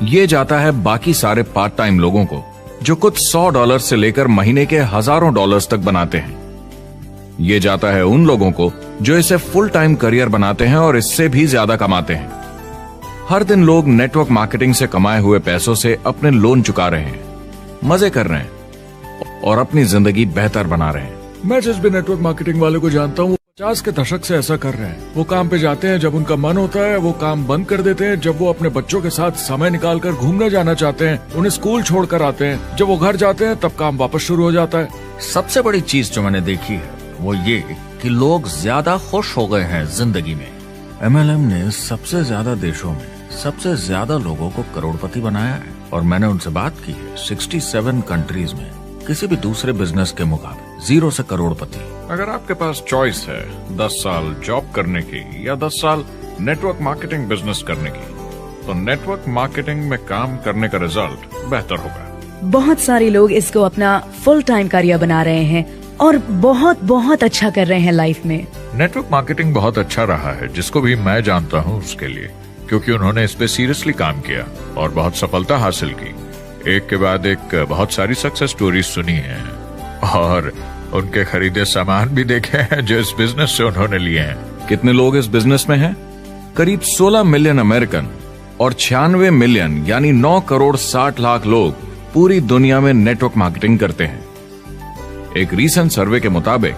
ये जाता है बाकी सारे पार्ट टाइम लोगों को जो कुछ $100 से लेकर महीने के हजारों डॉलर्स तक बनाते हैं। ये जाता है उन लोगों को जो इसे फुल टाइम करियर बनाते हैं और इससे भी ज्यादा कमाते हैं। हर दिन लोग नेटवर्क मार्केटिंग से कमाए हुए पैसों से अपने लोन चुका रहे हैं, मजे कर रहे हैं और अपनी जिंदगी बेहतर बना रहे हैं। मैं जिस भी नेटवर्क मार्केटिंग वाले को जानता हूँ 50 के दशक से ऐसा कर रहे हैं। वो काम पे जाते हैं जब उनका मन होता है, वो काम बंद कर देते हैं जब वो अपने बच्चों के साथ समय निकालकर घूमने जाना चाहते हैं, उन्हें स्कूल छोड़कर आते हैं, जब वो घर जाते हैं तब काम वापस शुरू हो जाता है। सबसे बड़ी चीज जो मैंने देखी है वो ये कि लोग ज्यादा खुश हो गए हैं जिंदगी में। MLM ने सबसे ज्यादा देशों में सबसे ज्यादा लोगों को करोड़पति बनाया है और मैंने उनसे बात की है 67 कंट्रीज में किसी भी दूसरे बिजनेस के मुकाबले 0 से करोड़पति। अगर आपके पास चॉइस है 10 साल जॉब करने की या 10 साल नेटवर्क मार्केटिंग बिजनेस करने की, तो नेटवर्क मार्केटिंग में काम करने का रिजल्ट बेहतर होगा। बहुत सारे लोग इसको अपना फुल टाइम करियर बना रहे हैं और बहुत बहुत अच्छा कर रहे हैं लाइफ में। नेटवर्क मार्केटिंग बहुत अच्छा रहा है जिसको भी मैं जानता हूँ उसके लिए, क्योंकि उन्होंने इस पे सीरियसली काम किया और बहुत सफलता हासिल की। एक के बाद एक बहुत सारी सक्सेस स्टोरीज सुनी है और उनके खरीदे सामान भी देखे हैं जो इस बिजनेस से उन्होंने लिए हैं। कितने लोग इस बिजनेस में हैं? करीब 16 मिलियन अमेरिकन और 96 मिलियन यानी 9 करोड़ 60 लाख लोग पूरी दुनिया में नेटवर्क मार्केटिंग करते हैं। एक रीसेंट सर्वे के मुताबिक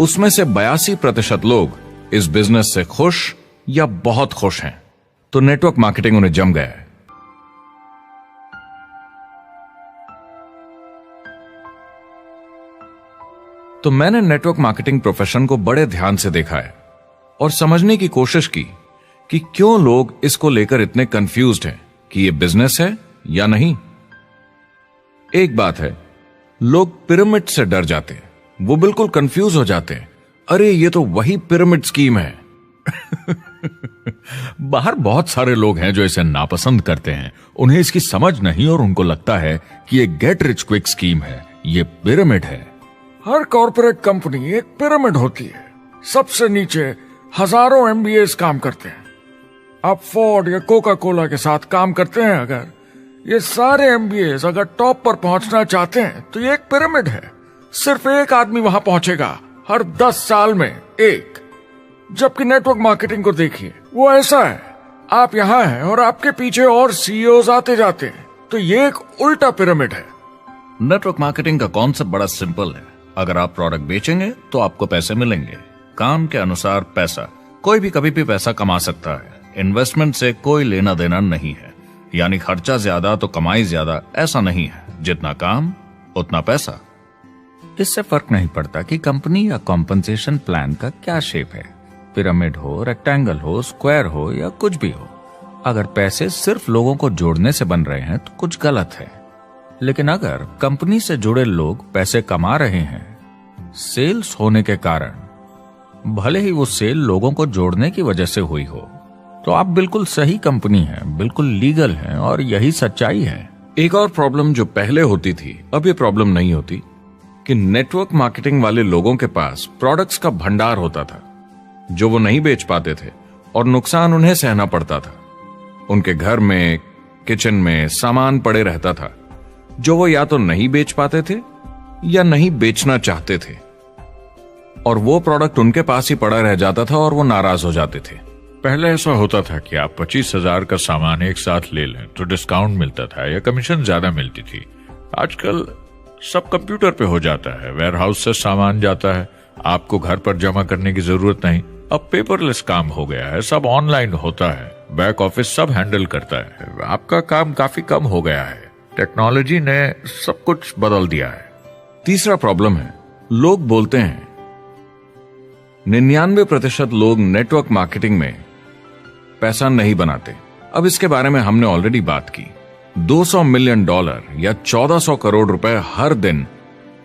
उसमें से 82% लोग इस बिजनेस से खुश या बहुत खुश हैं। तो नेटवर्क मार्केटिंग उन्हें जम गया है। तो मैंने नेटवर्क मार्केटिंग प्रोफेशन को बड़े ध्यान से देखा है और समझने की कोशिश की कि क्यों लोग इसको लेकर इतने कंफ्यूज्ड हैं कि ये बिजनेस है या नहीं। एक बात है, लोग पिरामिड से डर जाते हैं, वो बिल्कुल कंफ्यूज हो जाते हैं, अरे ये तो वही पिरामिड स्कीम है। बाहर बहुत सारे लोग हैं जो इसे नापसंद करते हैं, उन्हें इसकी समझ नहीं और उनको लगता है कि ये गेट रिच क्विक स्कीम है, ये पिरामिड है। हर कॉर्पोरेट कंपनी एक पिरामिड होती है। सबसे नीचे हजारों एमबीएस काम करते हैं। आप फोर्ड या कोका कोला के साथ काम करते हैं, अगर ये सारे एमबीएस अगर टॉप पर पहुंचना चाहते हैं तो ये एक पिरामिड है। सिर्फ एक आदमी वहां पहुंचेगा हर 10 साल में एक। जबकि नेटवर्क मार्केटिंग को देखिए, वो ऐसा है, आप यहां हैं और आपके पीछे और सीईओज आते जाते हैं, तो ये एक उल्टा पिरामिड है। नेटवर्क मार्केटिंग का कॉन्सेप्ट बड़ा सिंपल है। अगर आप प्रोडक्ट बेचेंगे तो आपको पैसे मिलेंगे, काम के अनुसार पैसा। कोई भी कभी भी पैसा कमा सकता है, इन्वेस्टमेंट से कोई लेना देना नहीं है। यानी खर्चा ज्यादा तो कमाई ज्यादा, ऐसा नहीं है, जितना काम उतना पैसा। इससे फर्क नहीं पड़ता कि कंपनी या कॉम्पनसेशन प्लान का क्या शेप है, पिरामिड हो, रेक्टेंगल हो, स्क्वायर हो या कुछ भी हो। अगर पैसे सिर्फ लोगों को जोड़ने से बन रहे हैं तो कुछ गलत है। लेकिन अगर कंपनी से जुड़े लोग पैसे कमा रहे हैं सेल्स होने के कारण, भले ही वो सेल लोगों को जोड़ने की वजह से हुई हो, तो आप बिल्कुल सही कंपनी हैं, बिल्कुल लीगल हैं और यही सच्चाई है। एक और प्रॉब्लम जो पहले होती थी, अब ये प्रॉब्लम नहीं होती कि नेटवर्क मार्केटिंग वाले लोगों के पास प्रोडक्ट्स का भंडार होता था जो वो नहीं बेच पाते थे और नुकसान उन्हें सहना पड़ता था। उनके घर में, किचन में सामान पड़े रहता था जो वो या तो नहीं बेच पाते थे या नहीं बेचना चाहते थे, और वो प्रोडक्ट उनके पास ही पड़ा रह जाता था और वो नाराज हो जाते थे। पहले ऐसा होता था कि आप 25,000 का सामान एक साथ ले लें तो डिस्काउंट मिलता था या कमीशन ज्यादा मिलती थी। आजकल सब कंप्यूटर पे हो जाता है, वेयर हाउस से सामान जाता है, आपको घर पर जमा करने की जरूरत नहीं। अब पेपरलेस काम हो गया है, सब ऑनलाइन होता है, बैक ऑफिस सब हैंडल करता है, आपका काम काफी कम हो गया है। टेक्नोलॉजी ने सब कुछ बदल दिया है। तीसरा प्रॉब्लम है, लोग बोलते हैं 99% लोग नेटवर्क मार्केटिंग में पैसा नहीं बनाते। अब इसके बारे में हमने ऑलरेडी बात की। $200 मिलियन या 1400 करोड़ रुपए हर दिन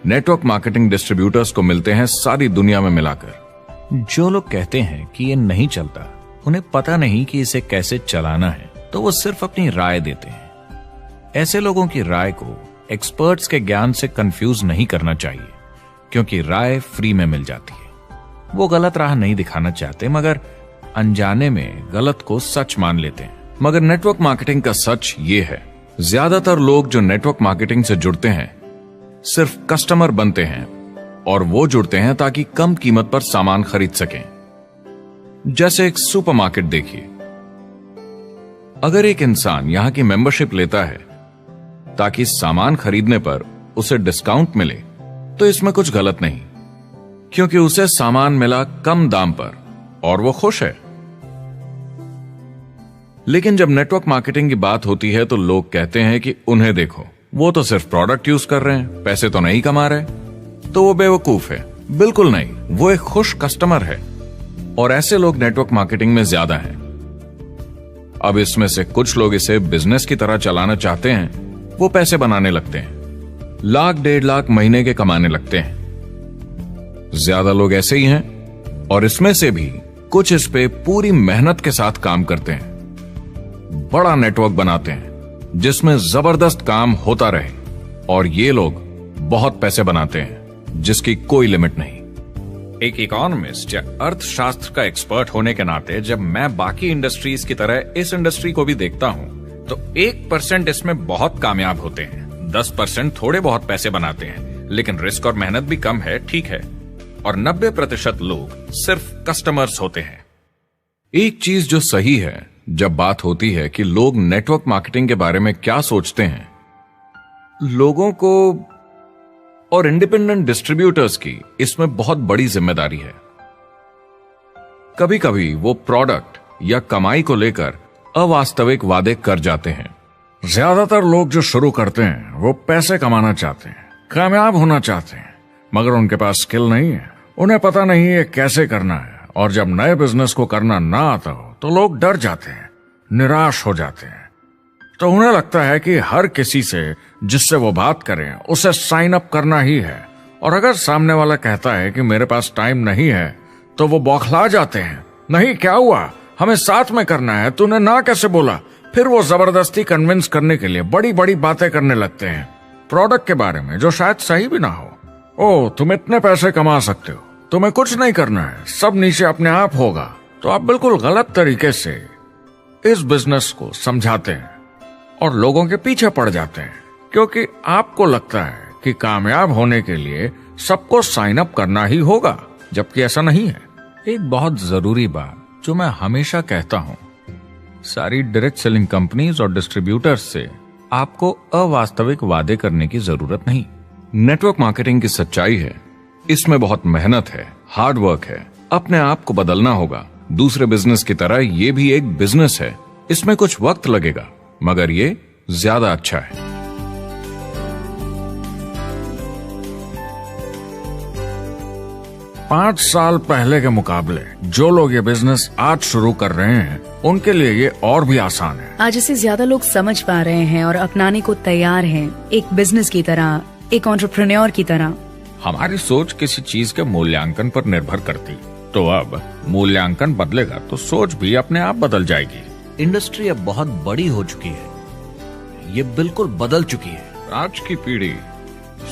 नेटवर्क मार्केटिंग डिस्ट्रीब्यूटर्स को मिलते हैं सारी दुनिया में मिलाकर। जो लोग कहते हैं कि ये नहीं चलता, उन्हें पता नहीं कि इसे कैसे चलाना है, तो वो सिर्फ अपनी राय देते हैं। ऐसे लोगों की राय को एक्सपर्ट्स के ज्ञान से कंफ्यूज नहीं करना चाहिए, क्योंकि राय फ्री में मिल जाती है। वो गलत राह नहीं दिखाना चाहते, मगर अनजाने में गलत को सच मान लेते हैं। मगर नेटवर्क मार्केटिंग का सच ये है, ज्यादातर लोग जो नेटवर्क मार्केटिंग से जुड़ते हैं सिर्फ कस्टमर बनते हैं, और वो जुड़ते हैं ताकि कम कीमत पर सामान खरीद सकें। जैसे एक सुपरमार्केट देखिए, अगर एक इंसान यहां की मेंबरशिप लेता है ताकि सामान खरीदने पर उसे डिस्काउंट मिले, तो इसमें कुछ गलत नहीं, क्योंकि उसे सामान मिला कम दाम पर और वो खुश है। लेकिन जब नेटवर्क मार्केटिंग की बात होती है तो लोग कहते हैं कि उन्हें देखो, वो तो सिर्फ प्रोडक्ट यूज कर रहे हैं, पैसे तो नहीं कमा रहे, तो वो बेवकूफ है। बिल्कुल नहीं, वो एक खुश कस्टमर है, और ऐसे लोग नेटवर्क मार्केटिंग में ज्यादा हैं। अब इसमें से कुछ लोग इसे बिजनेस की तरह चलाना चाहते हैं, वो पैसे बनाने लगते हैं, लाख 1.5 लाख महीने के कमाने लगते हैं। ज्यादा लोग ऐसे ही हैं, और इसमें से भी कुछ इस पे पूरी मेहनत के साथ काम करते हैं, बड़ा नेटवर्क बनाते हैं जिसमें जबरदस्त काम होता रहे, और ये लोग बहुत पैसे बनाते हैं जिसकी कोई लिमिट नहीं। एक इकोनॉमिस्ट या अर्थशास्त्र का एक्सपर्ट होने के नाते जब मैं बाकी इंडस्ट्रीज की तरह इस इंडस्ट्री को भी देखता हूं, तो 1% इसमें बहुत कामयाब होते हैं, 10% थोड़े बहुत पैसे बनाते हैं, लेकिन रिस्क और मेहनत भी कम है, ठीक है, और 90% लोग सिर्फ कस्टमर्स होते हैं। एक चीज जो सही है जब बात होती है कि लोग नेटवर्क मार्केटिंग के बारे में क्या सोचते हैं, लोगों को और इंडिपेंडेंट डिस्ट्रीब्यूटर्स की इसमें बहुत बड़ी जिम्मेदारी है। कभी कभी वो प्रोडक्ट या कमाई को लेकर अवास्तविक वादे कर जाते हैं। ज्यादातर लोग जो शुरू करते हैं वो पैसे कमाना चाहते हैं, कामयाब होना चाहते हैं, मगर उनके पास स्किल नहीं है, उन्हें पता नहीं है कैसे करना है। और जब नए बिजनेस को करना ना आता हो तो लोग डर जाते हैं, निराश हो जाते हैं। तो उन्हें लगता है कि हर किसी से जिससे वो बात करें उसे साइन अप करना ही है। और अगर सामने वाला कहता है कि मेरे पास टाइम नहीं है तो वो बौखला जाते हैं। नहीं, क्या हुआ, हमें साथ में करना है, तूने ना कैसे बोला। फिर वो जबरदस्ती कन्विंस करने के लिए बड़ी बड़ी बातें करने लगते हैं प्रोडक्ट के बारे में, जो शायद सही भी ना हो। ओ, तुम इतने पैसे कमा सकते हो, तुम्हें कुछ नहीं करना है, सब नीचे अपने आप होगा। तो आप बिल्कुल गलत तरीके से इस बिजनेस को समझाते हैं और लोगों के पीछे पड़ जाते हैं, क्योंकि आपको लगता है कि कामयाब होने के लिए सबको साइन अप करना ही होगा, जबकि ऐसा नहीं है। एक बहुत जरूरी बात जो मैं हमेशा कहता हूं, सारी डायरेक्ट सेलिंग कंपनीज और डिस्ट्रीब्यूटर्स से आपको अवास्तविक वादे करने की जरूरत नहीं। नेटवर्क मार्केटिंग की सच्चाई है, इसमें बहुत मेहनत है, हार्ड वर्क है, अपने आप को बदलना होगा। दूसरे बिजनेस की तरह ये भी एक बिजनेस है, इसमें कुछ वक्त लगेगा, मगर ये ज्यादा अच्छा है। 5 साल पहले के मुकाबले जो लोग ये बिजनेस आज शुरू कर रहे हैं उनके लिए ये और भी आसान है। आज इसे ज्यादा लोग समझ पा रहे हैं और अपनाने को तैयार हैं, एक बिजनेस की तरह, एक एंटरप्रेन्योर की तरह। हमारी सोच किसी चीज के मूल्यांकन पर निर्भर करती, तो अब मूल्यांकन बदलेगा तो सोच भी अपने आप बदल जाएगी। इंडस्ट्री अब बहुत बड़ी हो चुकी है, ये बिल्कुल बदल चुकी है। आज की पीढ़ी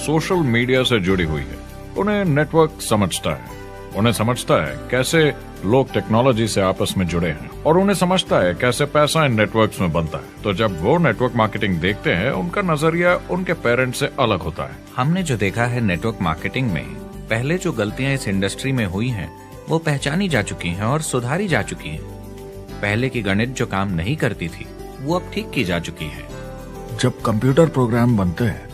सोशल मीडिया से जुड़ी हुई है, उन्हें नेटवर्क समझता है, उन्हें समझता है कैसे लोग टेक्नोलॉजी से आपस में जुड़े हैं, और उन्हें समझता है कैसे पैसा इन नेटवर्क्स में बनता है। तो जब वो नेटवर्क मार्केटिंग देखते हैं, उनका नजरिया उनके पेरेंट्स से अलग होता है। हमने जो देखा है नेटवर्क मार्केटिंग में, पहले जो गलतियां इस इंडस्ट्री में हुई हैं, वो पहचानी जा चुकी हैं और सुधारी जा चुकी हैं। पहले की गणित जो काम नहीं करती थी, वो अब ठीक की जा चुकी है। जब कंप्यूटर प्रोग्राम बनते हैं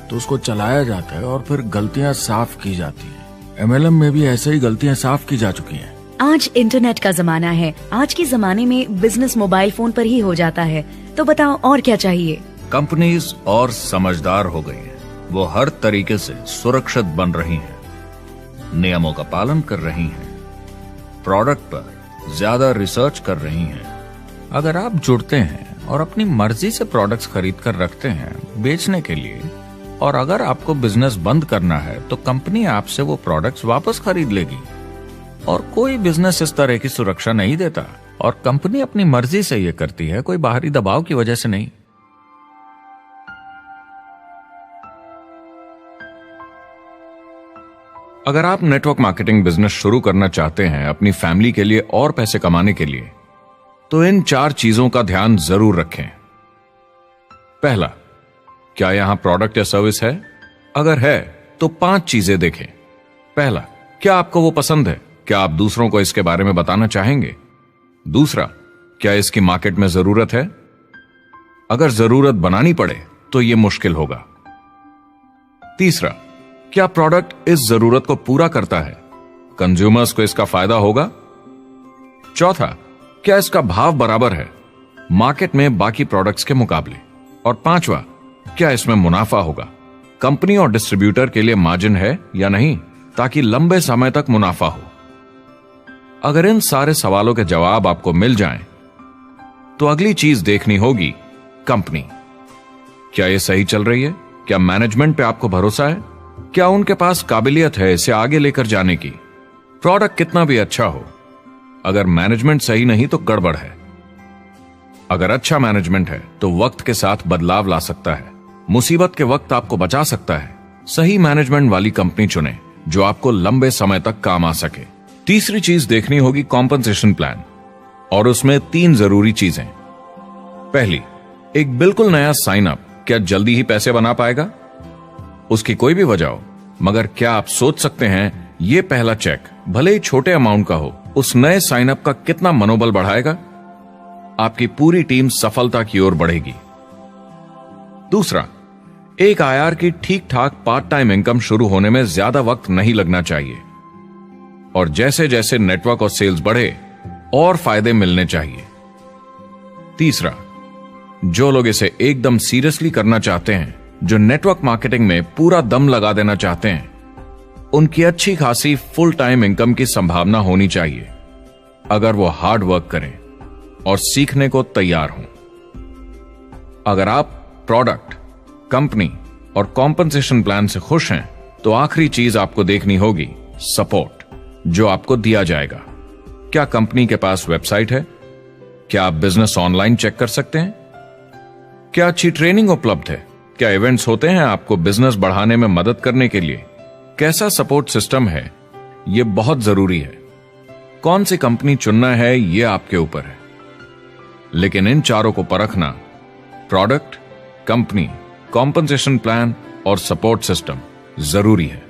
तो उसको चलाया जाता है और फिर गलतियां साफ की जाती हैं। MLM में भी ऐसे ही गलतियां साफ की जा चुकी हैं। आज इंटरनेट का जमाना है, आज के जमाने में बिजनेस मोबाइल फोन पर ही हो जाता है। तो बताओ और क्या चाहिए। कंपनीज और समझदार हो गई हैं, वो हर तरीके से सुरक्षित बन रही हैं, नियमों का पालन कर रही हैं, प्रोडक्ट पर ज्यादा रिसर्च कर रही हैं। अगर आप जुड़ते हैं और अपनी मर्जी से प्रोडक्ट्स खरीद कर रखते हैं बेचने के लिए, और अगर आपको बिजनेस बंद करना है तो कंपनी आपसे वो प्रोडक्ट्स वापस खरीद लेगी। और कोई बिजनेस इस तरह की सुरक्षा नहीं देता, और कंपनी अपनी मर्जी से ये करती है, कोई बाहरी दबाव की वजह से नहीं। अगर आप नेटवर्क मार्केटिंग बिजनेस शुरू करना चाहते हैं अपनी फैमिली के लिए और पैसे कमाने के लिए, तो इन 4 चीजों का ध्यान जरूर रखें। पहला, क्या यहां प्रोडक्ट या सर्विस है? अगर है तो 5 चीजें देखें। पहला, क्या आपको वो पसंद है? क्या आप दूसरों को इसके बारे में बताना चाहेंगे? दूसरा, क्या इसकी मार्केट में जरूरत है? अगर जरूरत बनानी पड़े तो यह मुश्किल होगा। तीसरा, क्या प्रोडक्ट इस जरूरत को पूरा करता है? कंज्यूमर्स को इसका फायदा होगा? चौथा, क्या इसका भाव बराबर है मार्केट में बाकी प्रोडक्ट्स के मुकाबले? और पांचवा, क्या इसमें मुनाफा होगा? कंपनी और डिस्ट्रीब्यूटर के लिए मार्जिन है या नहीं, ताकि लंबे समय तक मुनाफा हो। अगर इन सारे सवालों के जवाब आपको मिल जाएं, तो अगली चीज देखनी होगी कंपनी। क्या यह सही चल रही है? क्या मैनेजमेंट पे आपको भरोसा है? क्या उनके पास काबिलियत है इसे आगे लेकर जाने की? प्रोडक्ट कितना भी अच्छा हो, अगर मैनेजमेंट सही नहीं तो गड़बड़ है। अगर अच्छा मैनेजमेंट है तो वक्त के साथ बदलाव ला सकता है, मुसीबत के वक्त आपको बचा सकता है। सही मैनेजमेंट वाली कंपनी चुनें जो आपको लंबे समय तक काम आ सके। तीसरी चीज देखनी होगी कॉम्पनसेशन प्लान, और उसमें 3 जरूरी चीजें। पहली, एक बिल्कुल नया साइन अप क्या जल्दी ही पैसे बना पाएगा? उसकी कोई भी वजह हो, मगर क्या आप सोच सकते हैं ये पहला चेक, भले ही छोटे अमाउंट का हो, उस नए साइन अप का कितना मनोबल बढ़ाएगा? आपकी पूरी टीम सफलता की ओर बढ़ेगी। दूसरा, एक IR की ठीक ठाक पार्ट टाइम इनकम शुरू होने में ज्यादा वक्त नहीं लगना चाहिए, और जैसे जैसे नेटवर्क और सेल्स बढ़े और फायदे मिलने चाहिए। तीसरा, जो लोग इसे एकदम सीरियसली करना चाहते हैं, जो नेटवर्क मार्केटिंग में पूरा दम लगा देना चाहते हैं, उनकी अच्छी खासी फुल टाइम इनकम की संभावना होनी चाहिए अगर वो हार्ड वर्क करें और सीखने को तैयार हों। अगर आप प्रोडक्ट, कंपनी और कॉम्पनसेशन प्लान से खुश हैं तो आखिरी चीज आपको देखनी होगी सपोर्ट जो आपको दिया जाएगा। क्या कंपनी के पास वेबसाइट है? क्या आप बिजनेस ऑनलाइन चेक कर सकते हैं? क्या अच्छी ट्रेनिंग उपलब्ध है? क्या इवेंट्स होते हैं आपको बिजनेस बढ़ाने में मदद करने के लिए? कैसा सपोर्ट सिस्टम है? यह बहुत जरूरी है। कौन सी कंपनी चुनना है यह आपके ऊपर है, लेकिन इन चारों को परखना, प्रोडक्ट, कंपनी, कॉम्पनसेशन प्लान और सपोर्ट सिस्टम, जरूरी है।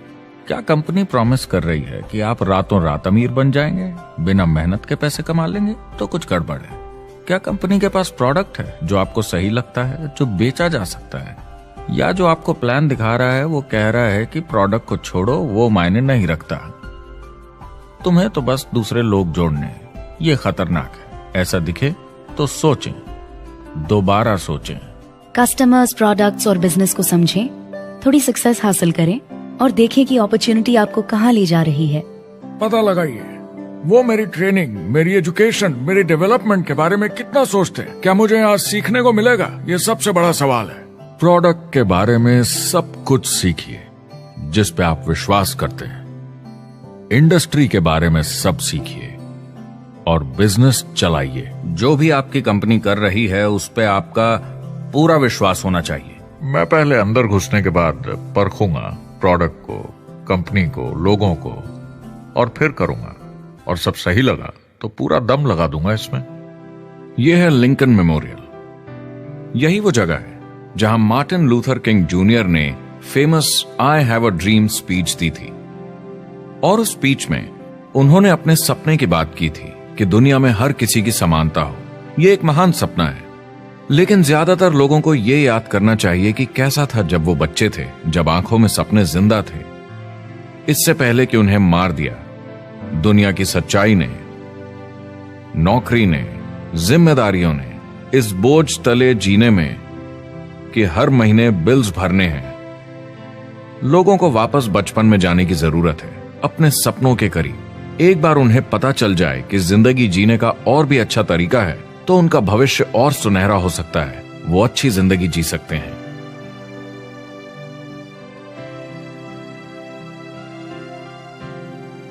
क्या कंपनी प्रॉमिस कर रही है कि आप रातों रात अमीर बन जाएंगे, बिना मेहनत के पैसे कमा लेंगे? तो कुछ गड़बड़ है। क्या कंपनी के पास प्रोडक्ट है जो आपको सही लगता है, जो बेचा जा सकता है? या जो आपको प्लान दिखा रहा है वो कह रहा है कि प्रोडक्ट को छोड़ो, वो मायने नहीं रखता, तुम्हें तो बस दूसरे लोग जोड़ने हैं। ये खतरनाक है। ऐसा दिखे तो सोचें, दोबारा सोचें। कस्टमर्स, प्रोडक्ट्स और बिजनेस को समझें, थोड़ी सक्सेस हासिल करें और देखें कि अपॉर्चुनिटी आपको कहां ले जा रही है। पता लगाइए वो मेरी ट्रेनिंग, मेरी एजुकेशन, मेरी डेवलपमेंट के बारे में कितना सोचते हैं। क्या मुझे यहाँ सीखने को मिलेगा? ये सबसे बड़ा सवाल है। प्रोडक्ट के बारे में सब कुछ सीखिए जिस पे आप विश्वास करते हैं। इंडस्ट्री के बारे में सब सीखिए और बिजनेस चलाइए। जो भी आपकी कंपनी कर रही है उस पे आपका पूरा विश्वास होना चाहिए। मैं पहले अंदर घुसने के बाद परखूंगा प्रोडक्ट को, कंपनी को, लोगों को, और फिर करूंगा। और सब सही लगा तो पूरा दम लगा दूंगा इसमें। यह है लिंकन मेमोरियल। यही वो जगह है जहां मार्टिन लूथर किंग जूनियर ने famous I have a dream speech दी थी। और उस स्पीच में उन्होंने अपने सपने की बात की थी कि दुनिया में हर किसी की समानता हो। यह एक महान सपना है, लेकिन ज्यादातर लोगों को यह याद करना चाहिए कि कैसा था जब वो बच्चे थे, जब आंखों में सपने जिंदा थे। इससे पहले कि उन्हें मार दिया दुनिया की सच्चाई ने, नौकरी ने, जिम्मेदारियों ने, इस बोझ तले जीने में कि हर महीने बिल्स भरने हैं। लोगों को वापस बचपन में जाने की जरूरत है, अपने सपनों के करीब। एक बार उन्हें पता चल जाए कि जिंदगी जीने का और भी अच्छा तरीका है तो उनका भविष्य और सुनहरा हो सकता है। वो अच्छी जिंदगी जी सकते हैं।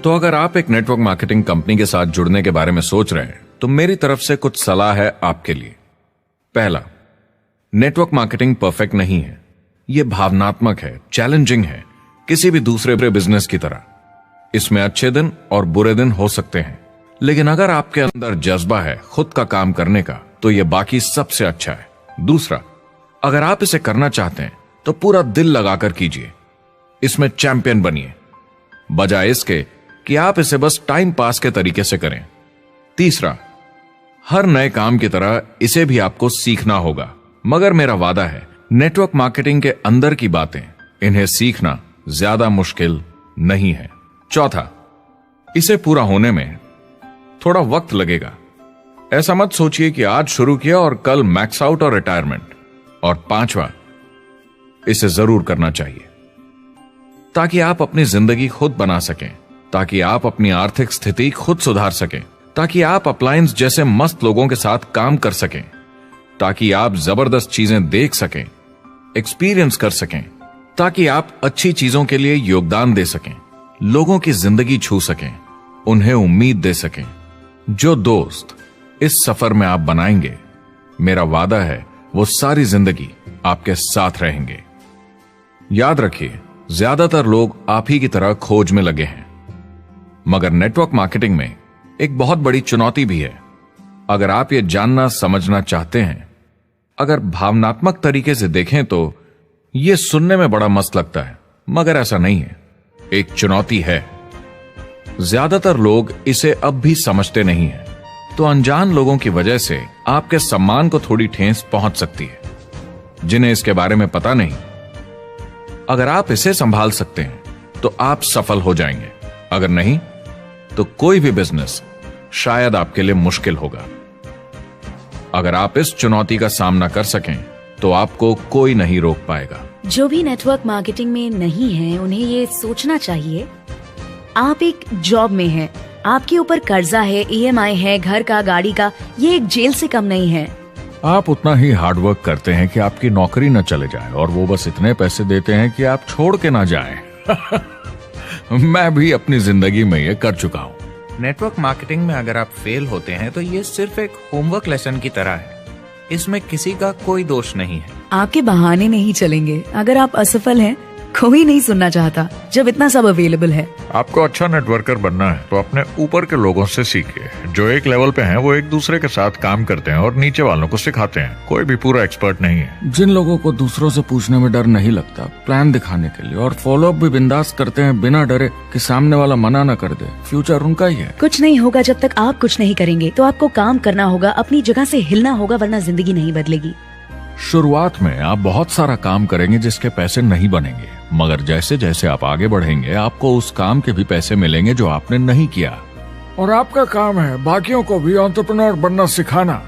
तो अगर आप एक नेटवर्क मार्केटिंग कंपनी के साथ जुड़ने के बारे में सोच रहे हैं तो मेरी तरफ से कुछ सलाह है आपके लिए। पहला, नेटवर्क मार्केटिंग परफेक्ट नहीं है। यह भावनात्मक है, चैलेंजिंग है, किसी भी दूसरे बिजनेस की तरह। इसमें अच्छे दिन और बुरे दिन हो सकते हैं, लेकिन अगर आपके अंदर जज्बा है खुद का काम करने का तो यह बाकी सबसे अच्छा है। दूसरा, अगर आप इसे करना चाहते हैं तो पूरा दिल लगाकर कीजिए। इसमें चैंपियन बनिए, बजाय इसके कि आप इसे बस टाइम पास के तरीके से करें। तीसरा, हर नए काम की तरह इसे भी आपको सीखना होगा, मगर मेरा वादा है नेटवर्क मार्केटिंग के अंदर की बातें, इन्हें सीखना ज्यादा मुश्किल नहीं है। चौथा, इसे पूरा होने में थोड़ा वक्त लगेगा। ऐसा मत सोचिए कि आज शुरू किया और कल मैक्स आउट और रिटायरमेंट। और पांचवा, इसे जरूर करना चाहिए ताकि आप अपनी जिंदगी खुद बना सकें, ताकि आप अपनी आर्थिक स्थिति खुद सुधार सकें, ताकि आप अप्लायंस जैसे मस्त लोगों के साथ काम कर सकें, ताकि आप जबरदस्त चीजें देख सकें, एक्सपीरियंस कर सकें, ताकि आप अच्छी चीजों के लिए योगदान दे सकें, लोगों की जिंदगी छू सकें, उन्हें उम्मीद दे सकें। जो दोस्त इस सफर में आप बनाएंगे, मेरा वादा है वो सारी जिंदगी आपके साथ रहेंगे। याद रखिए, ज्यादातर लोग आप ही की तरह खोज में लगे हैं, मगर नेटवर्क मार्केटिंग में एक बहुत बड़ी चुनौती भी है। अगर आप ये जानना समझना चाहते हैं, अगर भावनात्मक तरीके से देखें तो यह सुनने में बड़ा मस्त लगता है, मगर ऐसा नहीं है। एक चुनौती है। ज्यादातर लोग इसे अब भी समझते नहीं हैं, तो अनजान लोगों की वजह से आपके सम्मान को थोड़ी ठेस पहुंच सकती है, जिन्हें इसके बारे में पता नहीं। अगर आप इसे संभाल सकते हैं तो आप सफल हो जाएंगे, अगर नहीं तो कोई भी बिजनेस शायद आपके लिए मुश्किल होगा। अगर आप इस चुनौती का सामना कर सकें तो आपको कोई नहीं रोक पाएगा। जो भी नेटवर्क मार्केटिंग में नहीं है उन्हें ये सोचना चाहिए आप एक जॉब में हैं, आपके ऊपर कर्जा है, ईएमआई है, घर का, गाड़ी का, ये एक जेल से कम नहीं है। आप उतना ही हार्डवर्क करते हैं कि आपकी नौकरी न चले जाए और वो बस इतने पैसे देते हैं कि आप छोड़ के ना जाएं। मैं भी अपनी जिंदगी में ये कर चुका हूँ। नेटवर्क मार्केटिंग में अगर आप फेल होते हैं तो ये सिर्फ एक होमवर्क लेसन की तरह है। इसमें किसी का कोई दोष नहीं है। आपके बहाने नहीं चलेंगे। अगर आप असफल हैं, कोई नहीं सुनना चाहता जब इतना सब अवेलेबल है। आपको अच्छा नेटवर्कर बनना है तो अपने ऊपर के लोगों से सीखिए। जो एक लेवल पे हैं वो एक दूसरे के साथ काम करते हैं और नीचे वालों को सिखाते हैं। कोई भी पूरा एक्सपर्ट नहीं है। जिन लोगों को दूसरों से पूछने में डर नहीं लगता, प्लान दिखाने के लिए और फॉलो अप भी बिंदास करते हैं बिना डरे कि सामने वाला मना न कर दे, फ्यूचर उनका ही है। कुछ नहीं होगा जब तक आप कुछ नहीं करेंगे। तो आपको काम करना होगा, अपनी जगह से हिलना होगा, वरना जिंदगी नहीं बदलेगी। शुरुआत में आप बहुत सारा काम करेंगे जिसके पैसे नहीं बनेंगे, मगर जैसे जैसे आप आगे बढ़ेंगे आपको उस काम के भी पैसे मिलेंगे जो आपने नहीं किया। और आपका काम है बाकियों को भी एंटरप्रेन्योर बनना सिखाना।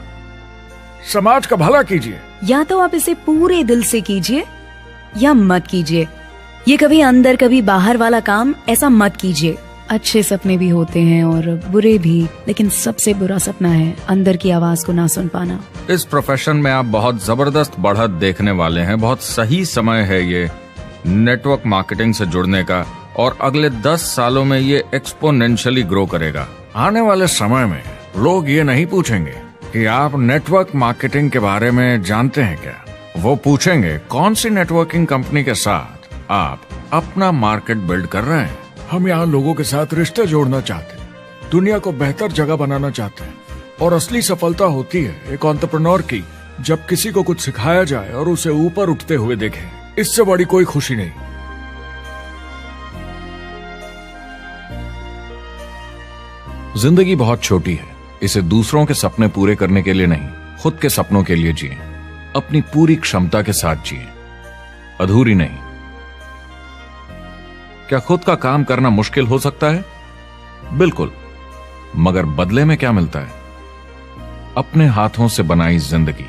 समाज का भला कीजिए। या तो आप इसे पूरे दिल से कीजिए या मत कीजिए। ये कभी अंदर कभी बाहर वाला काम ऐसा मत कीजिए। अच्छे सपने भी होते हैं और बुरे भी, लेकिन सबसे बुरा सपना है अंदर की आवाज को ना सुन पाना। इस प्रोफेशन में आप बहुत जबरदस्त बढ़त देखने वाले हैं। बहुत सही समय है ये नेटवर्क मार्केटिंग से जुड़ने का और अगले 10 सालों में ये एक्सपोनेंशियली ग्रो करेगा। आने वाले समय में लोग ये नहीं पूछेंगे कि आप नेटवर्क मार्केटिंग के बारे में जानते हैं क्या। वो पूछेंगे कौन सी नेटवर्किंग कंपनी के साथ आप अपना मार्केट बिल्ड कर रहे हैं। हम यहाँ लोगों के साथ रिश्ते जोड़ना चाहते हैं, दुनिया को बेहतर जगह बनाना चाहते हैं। और असली सफलता होती है एक एंटरप्रेन्योर की जब किसी को कुछ सिखाया जाए और उसे ऊपर उठते हुए देखें। इससे बड़ी कोई खुशी नहीं। जिंदगी बहुत छोटी है, इसे दूसरों के सपने पूरे करने के लिए नहीं, खुद के सपनों के लिए जिए। अपनी पूरी क्षमता के साथ जिए, अधूरी नहीं। क्या खुद का काम करना मुश्किल हो सकता है? बिल्कुल, मगर बदले में क्या मिलता है? अपने हाथों से बनाई जिंदगी,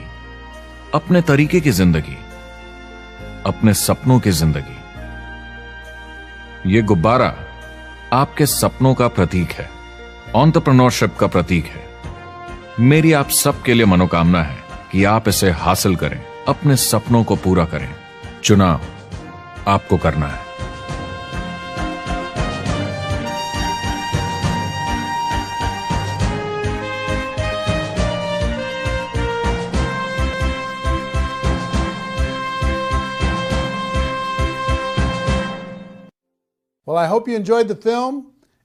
अपने तरीके की जिंदगी, अपने सपनों की जिंदगी। ये गुब्बारा आपके सपनों का प्रतीक है, एंटरप्रेन्योरशिप का प्रतीक है। मेरी आप सबके लिए मनोकामना है कि आप इसे हासिल करें, अपने सपनों को पूरा करें। चुनाव आपको करना है। Well, I hope you enjoyed the film,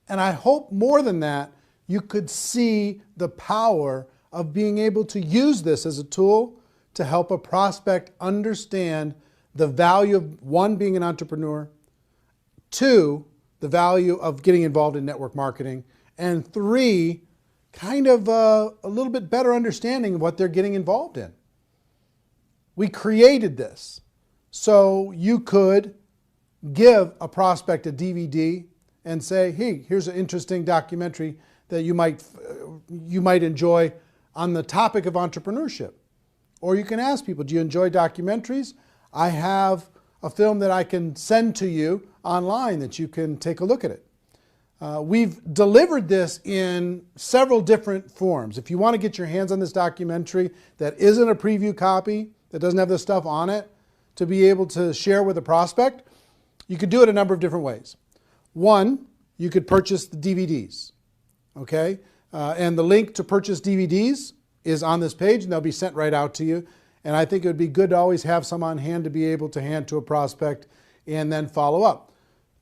and I hope more than that, you could see the power of being able to use this as a tool to help a prospect understand the value of, one, being an entrepreneur, two, the value of getting involved in network marketing, and three, kind of a little bit better understanding of what they're getting involved in. We created this so you could give a prospect a DVD and say, hey, here's an interesting documentary that you might enjoy on the topic of entrepreneurship. Or you can ask people, do you enjoy documentaries? I have a film that I can send to you online that you can take a look at it. We've delivered this in several different forms. If you want to get your hands on this documentary that isn't a preview copy, that doesn't have this stuff on it, to be able to share with a prospect, you could do it a number of different ways. One, you could purchase the DVDs, okay? And the link to purchase DVDs is on this page, and they'll be sent right out to you. And I think it would be good to always have some on hand to be able to hand to a prospect and then follow up.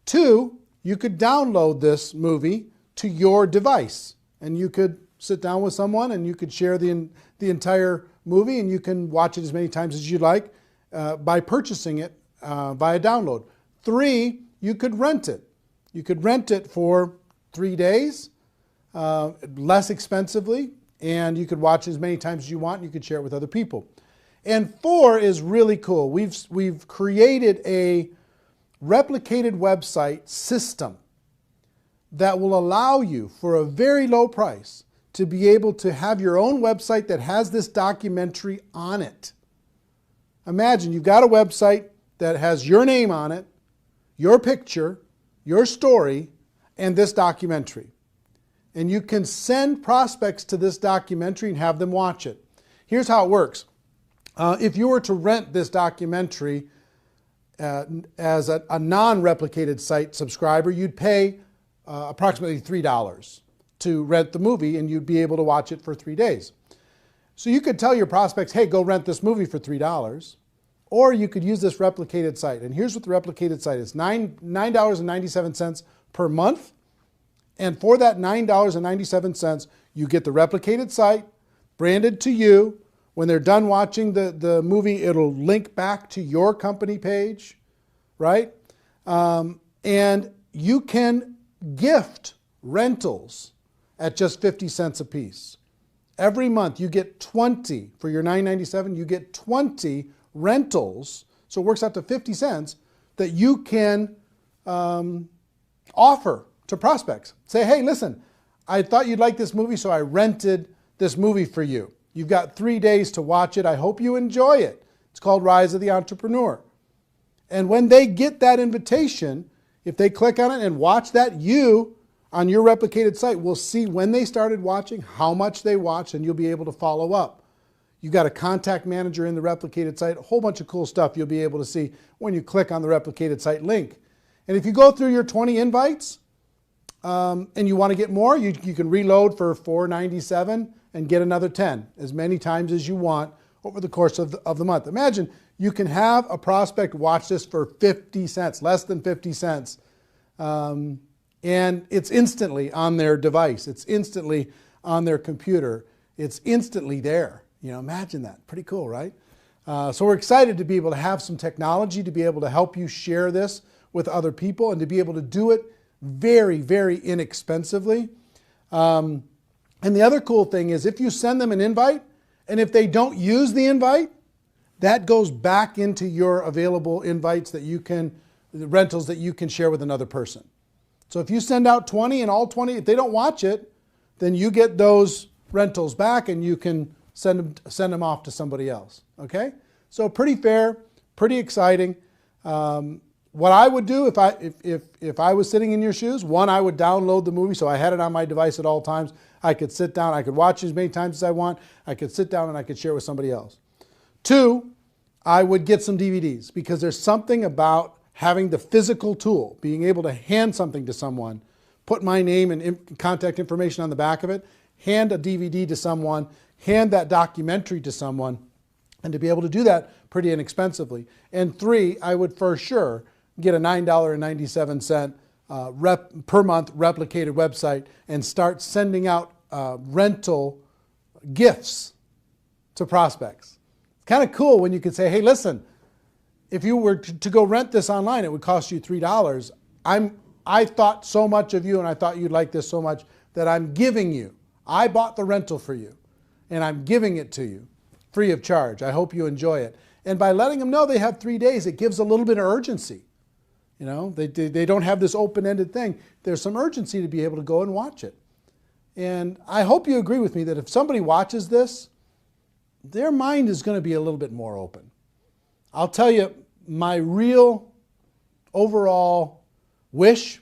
Two, you could download this movie to your device, and you could sit down with someone and you could share the entire movie, and you can watch it as many times as you like by purchasing it via download. Three, you could rent it. You could rent it for 3 days, less expensively, and you could watch as many times as you want, and you could share it with other people. And four is really cool. We've created a replicated website system that will allow you, for a very low price, to be able to have your own website that has this documentary on it. Imagine you've got a website that has your name on it, your picture, your story, and this documentary. And you can send prospects to this documentary and have them watch it. Here's how it works. If you were to rent this documentary as a non-replicated site subscriber, you'd pay approximately $3 to rent the movie, and you'd be able to watch it for 3 days. So you could tell your prospects, hey, go rent this movie for $3, or you could use this replicated site. And here's what the replicated site is, $9.97 per month. And for that $9.97, you get the replicated site branded to you. When they're done watching the movie, it'll link back to your company page, right? And you can gift rentals at just 50 cents a piece. Every month you get 20, for your $9.97, you get 20 rentals, so it works out to 50 cents, that you can offer to prospects. Say, hey, listen, I thought you'd like this movie, so I rented this movie for you. You've got 3 days to watch it. I hope you enjoy it. It's called Rise of the Entrepreneur. And when they get that invitation, if they click on it and watch that, you, on your replicated site, will see when they started watching, how much they watched, and you'll be able to follow up. You've got a contact manager in the replicated site, a whole bunch of cool stuff you'll be able to see when you click on the replicated site link. And if you go through your 20 invites and you want to get more, you can reload for $4.97 and get another 10, as many times as you want over the course of the month. Imagine you can have a prospect watch this for 50 cents, less than 50 cents. And it's instantly on their device. It's instantly on their computer. It's instantly there. You know, imagine that. Pretty cool, right? So we're excited to be able to have some technology to be able to help you share this with other people and to be able to do it very, very inexpensively. And the other cool thing is if you send them an invite, and if they don't use the invite, that goes back into your available invites that you can, the rentals that you can share with another person. So if you send out 20 and all 20, if they don't watch it, then you get those rentals back and you can send them off to somebody else. Okay? So pretty fair, pretty exciting. What I would do if I was sitting in your shoes, one, I would download the movie so I had it on my device at all times. I could sit down, I could watch as many times as I want. I could sit down and I could share with somebody else. Two, I would get some DVDs because there's something about having the physical tool, being able to hand something to someone, put my name and contact information on the back of it, hand a DVD to someone, hand that documentary to someone, and to be able to do that pretty inexpensively. And three, I would for sure get a $9.97 per month replicated website and start sending out rental gifts to prospects. It's kind of cool when you can say, hey, listen, if you were to go rent this online, it would cost you $3. I thought so much of you and I thought you'd like this so much that I'm giving you. I bought the rental for you and I'm giving it to you free of charge. I hope you enjoy it. And by letting them know they have 3 days, it gives a little bit of urgency. You know, they don't have this open-ended thing. There's some urgency to be able to go and watch it. And I hope you agree with me that if somebody watches this, their mind is going to be a little bit more open. I'll tell you, my real overall wish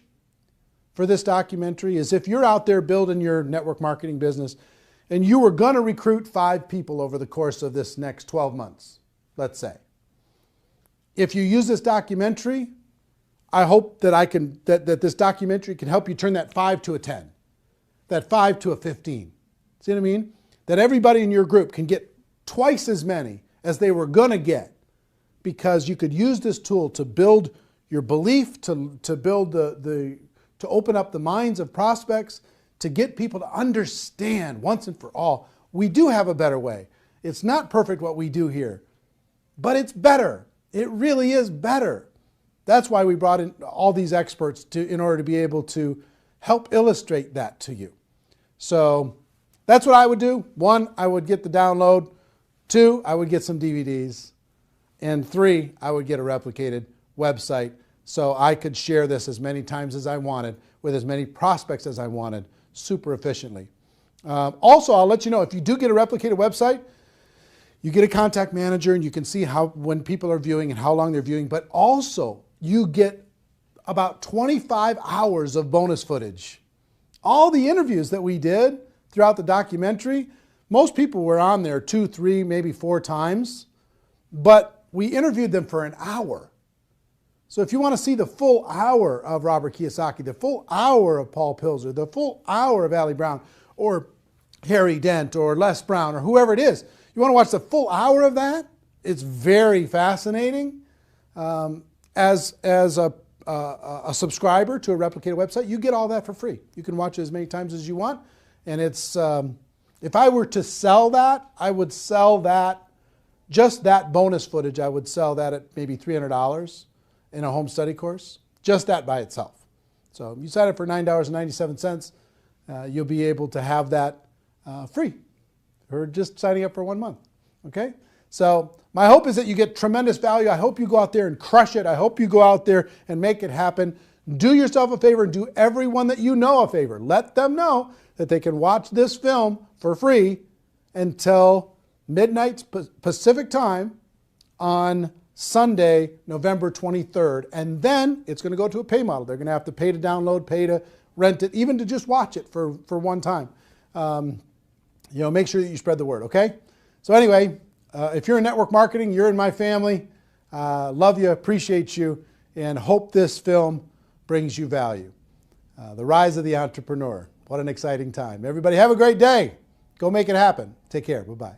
for this documentary is if you're out there building your network marketing business and you were going to recruit 5 people over the course of this next 12 months, let's say. If you use this documentary, I hope that that this documentary can help you turn that 5 to a 10, that 5 to a 15. See what I mean? That everybody in your group can get twice as many as they were going to get because you could use this tool to build your belief, to build to open up the minds of prospects, to get people to understand once and for all, we do have a better way. It's not perfect what we do here, but it's better. It really is better. That's why we brought in all these experts in order to be able to help illustrate that to you. So that's what I would do. 1, I would get the download. 2, I would get some DVDs. And 3, I would get a replicated website so I could share this as many times as I wanted with as many prospects as I wanted super efficiently. Also, I'll let you know, if you do get a replicated website, you get a contact manager and you can see when people are viewing and how long they're viewing, but also you get about 25 hours of bonus footage. All the interviews that we did throughout the documentary, most people were on there 2, 3, maybe 4 times, but we interviewed them for an hour. So if you want to see the full hour of Robert Kiyosaki, the full hour of Paul Pilzer, the full hour of Ali Brown, or Harry Dent, or Les Brown, or whoever it is, you want to watch the full hour of that? It's very fascinating. As a subscriber to a Replicated website, you get all that for free. You can watch it as many times as you want. And it's, if I were to sell that, I would sell that, just that bonus footage, I would sell that at maybe $300 in a home study course, just that by itself. So you sign up for $9.97, you'll be able to have that free for just signing up for 1 month, okay? So my hope is that you get tremendous value. I hope you go out there and crush it. I hope you go out there and make it happen. Do yourself a favor and do everyone that you know a favor. Let them know that they can watch this film for free until midnight Pacific time on Sunday, November 23rd. And then it's going to go to a pay model. They're going to have to pay to download, pay to rent it, even to just watch it for one time. Make sure that you spread the word, okay? So anyway, if you're in network marketing, you're in my family. Love you, appreciate you, and hope this film brings you value. The Rise of the Entrepreneur. What an exciting time. Everybody have a great day. Go make it happen. Take care. Bye-bye.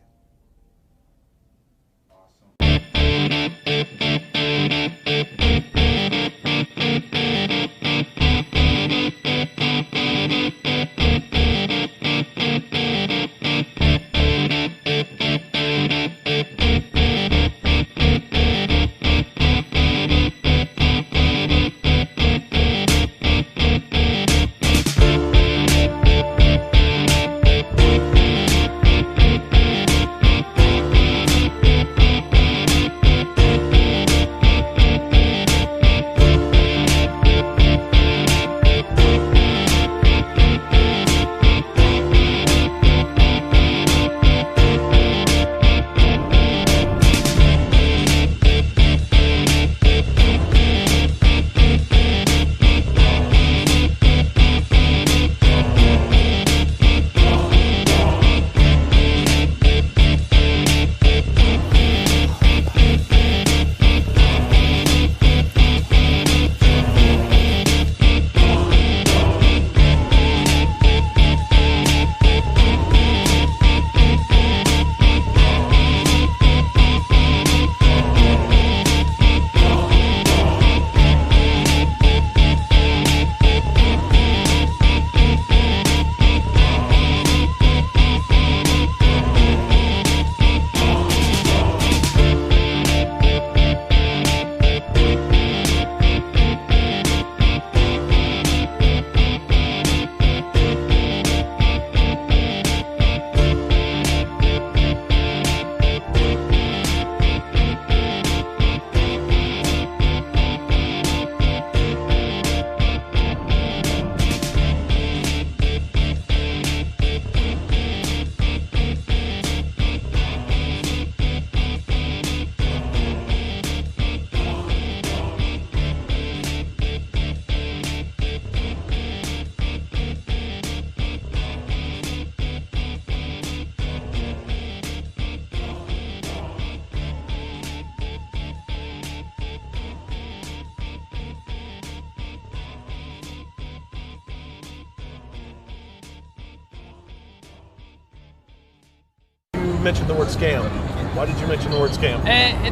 Mentioned the word scam. Why did you mention the word scam?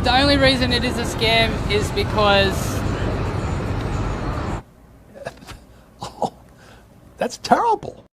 The only reason it is a scam is because... Oh, that's terrible.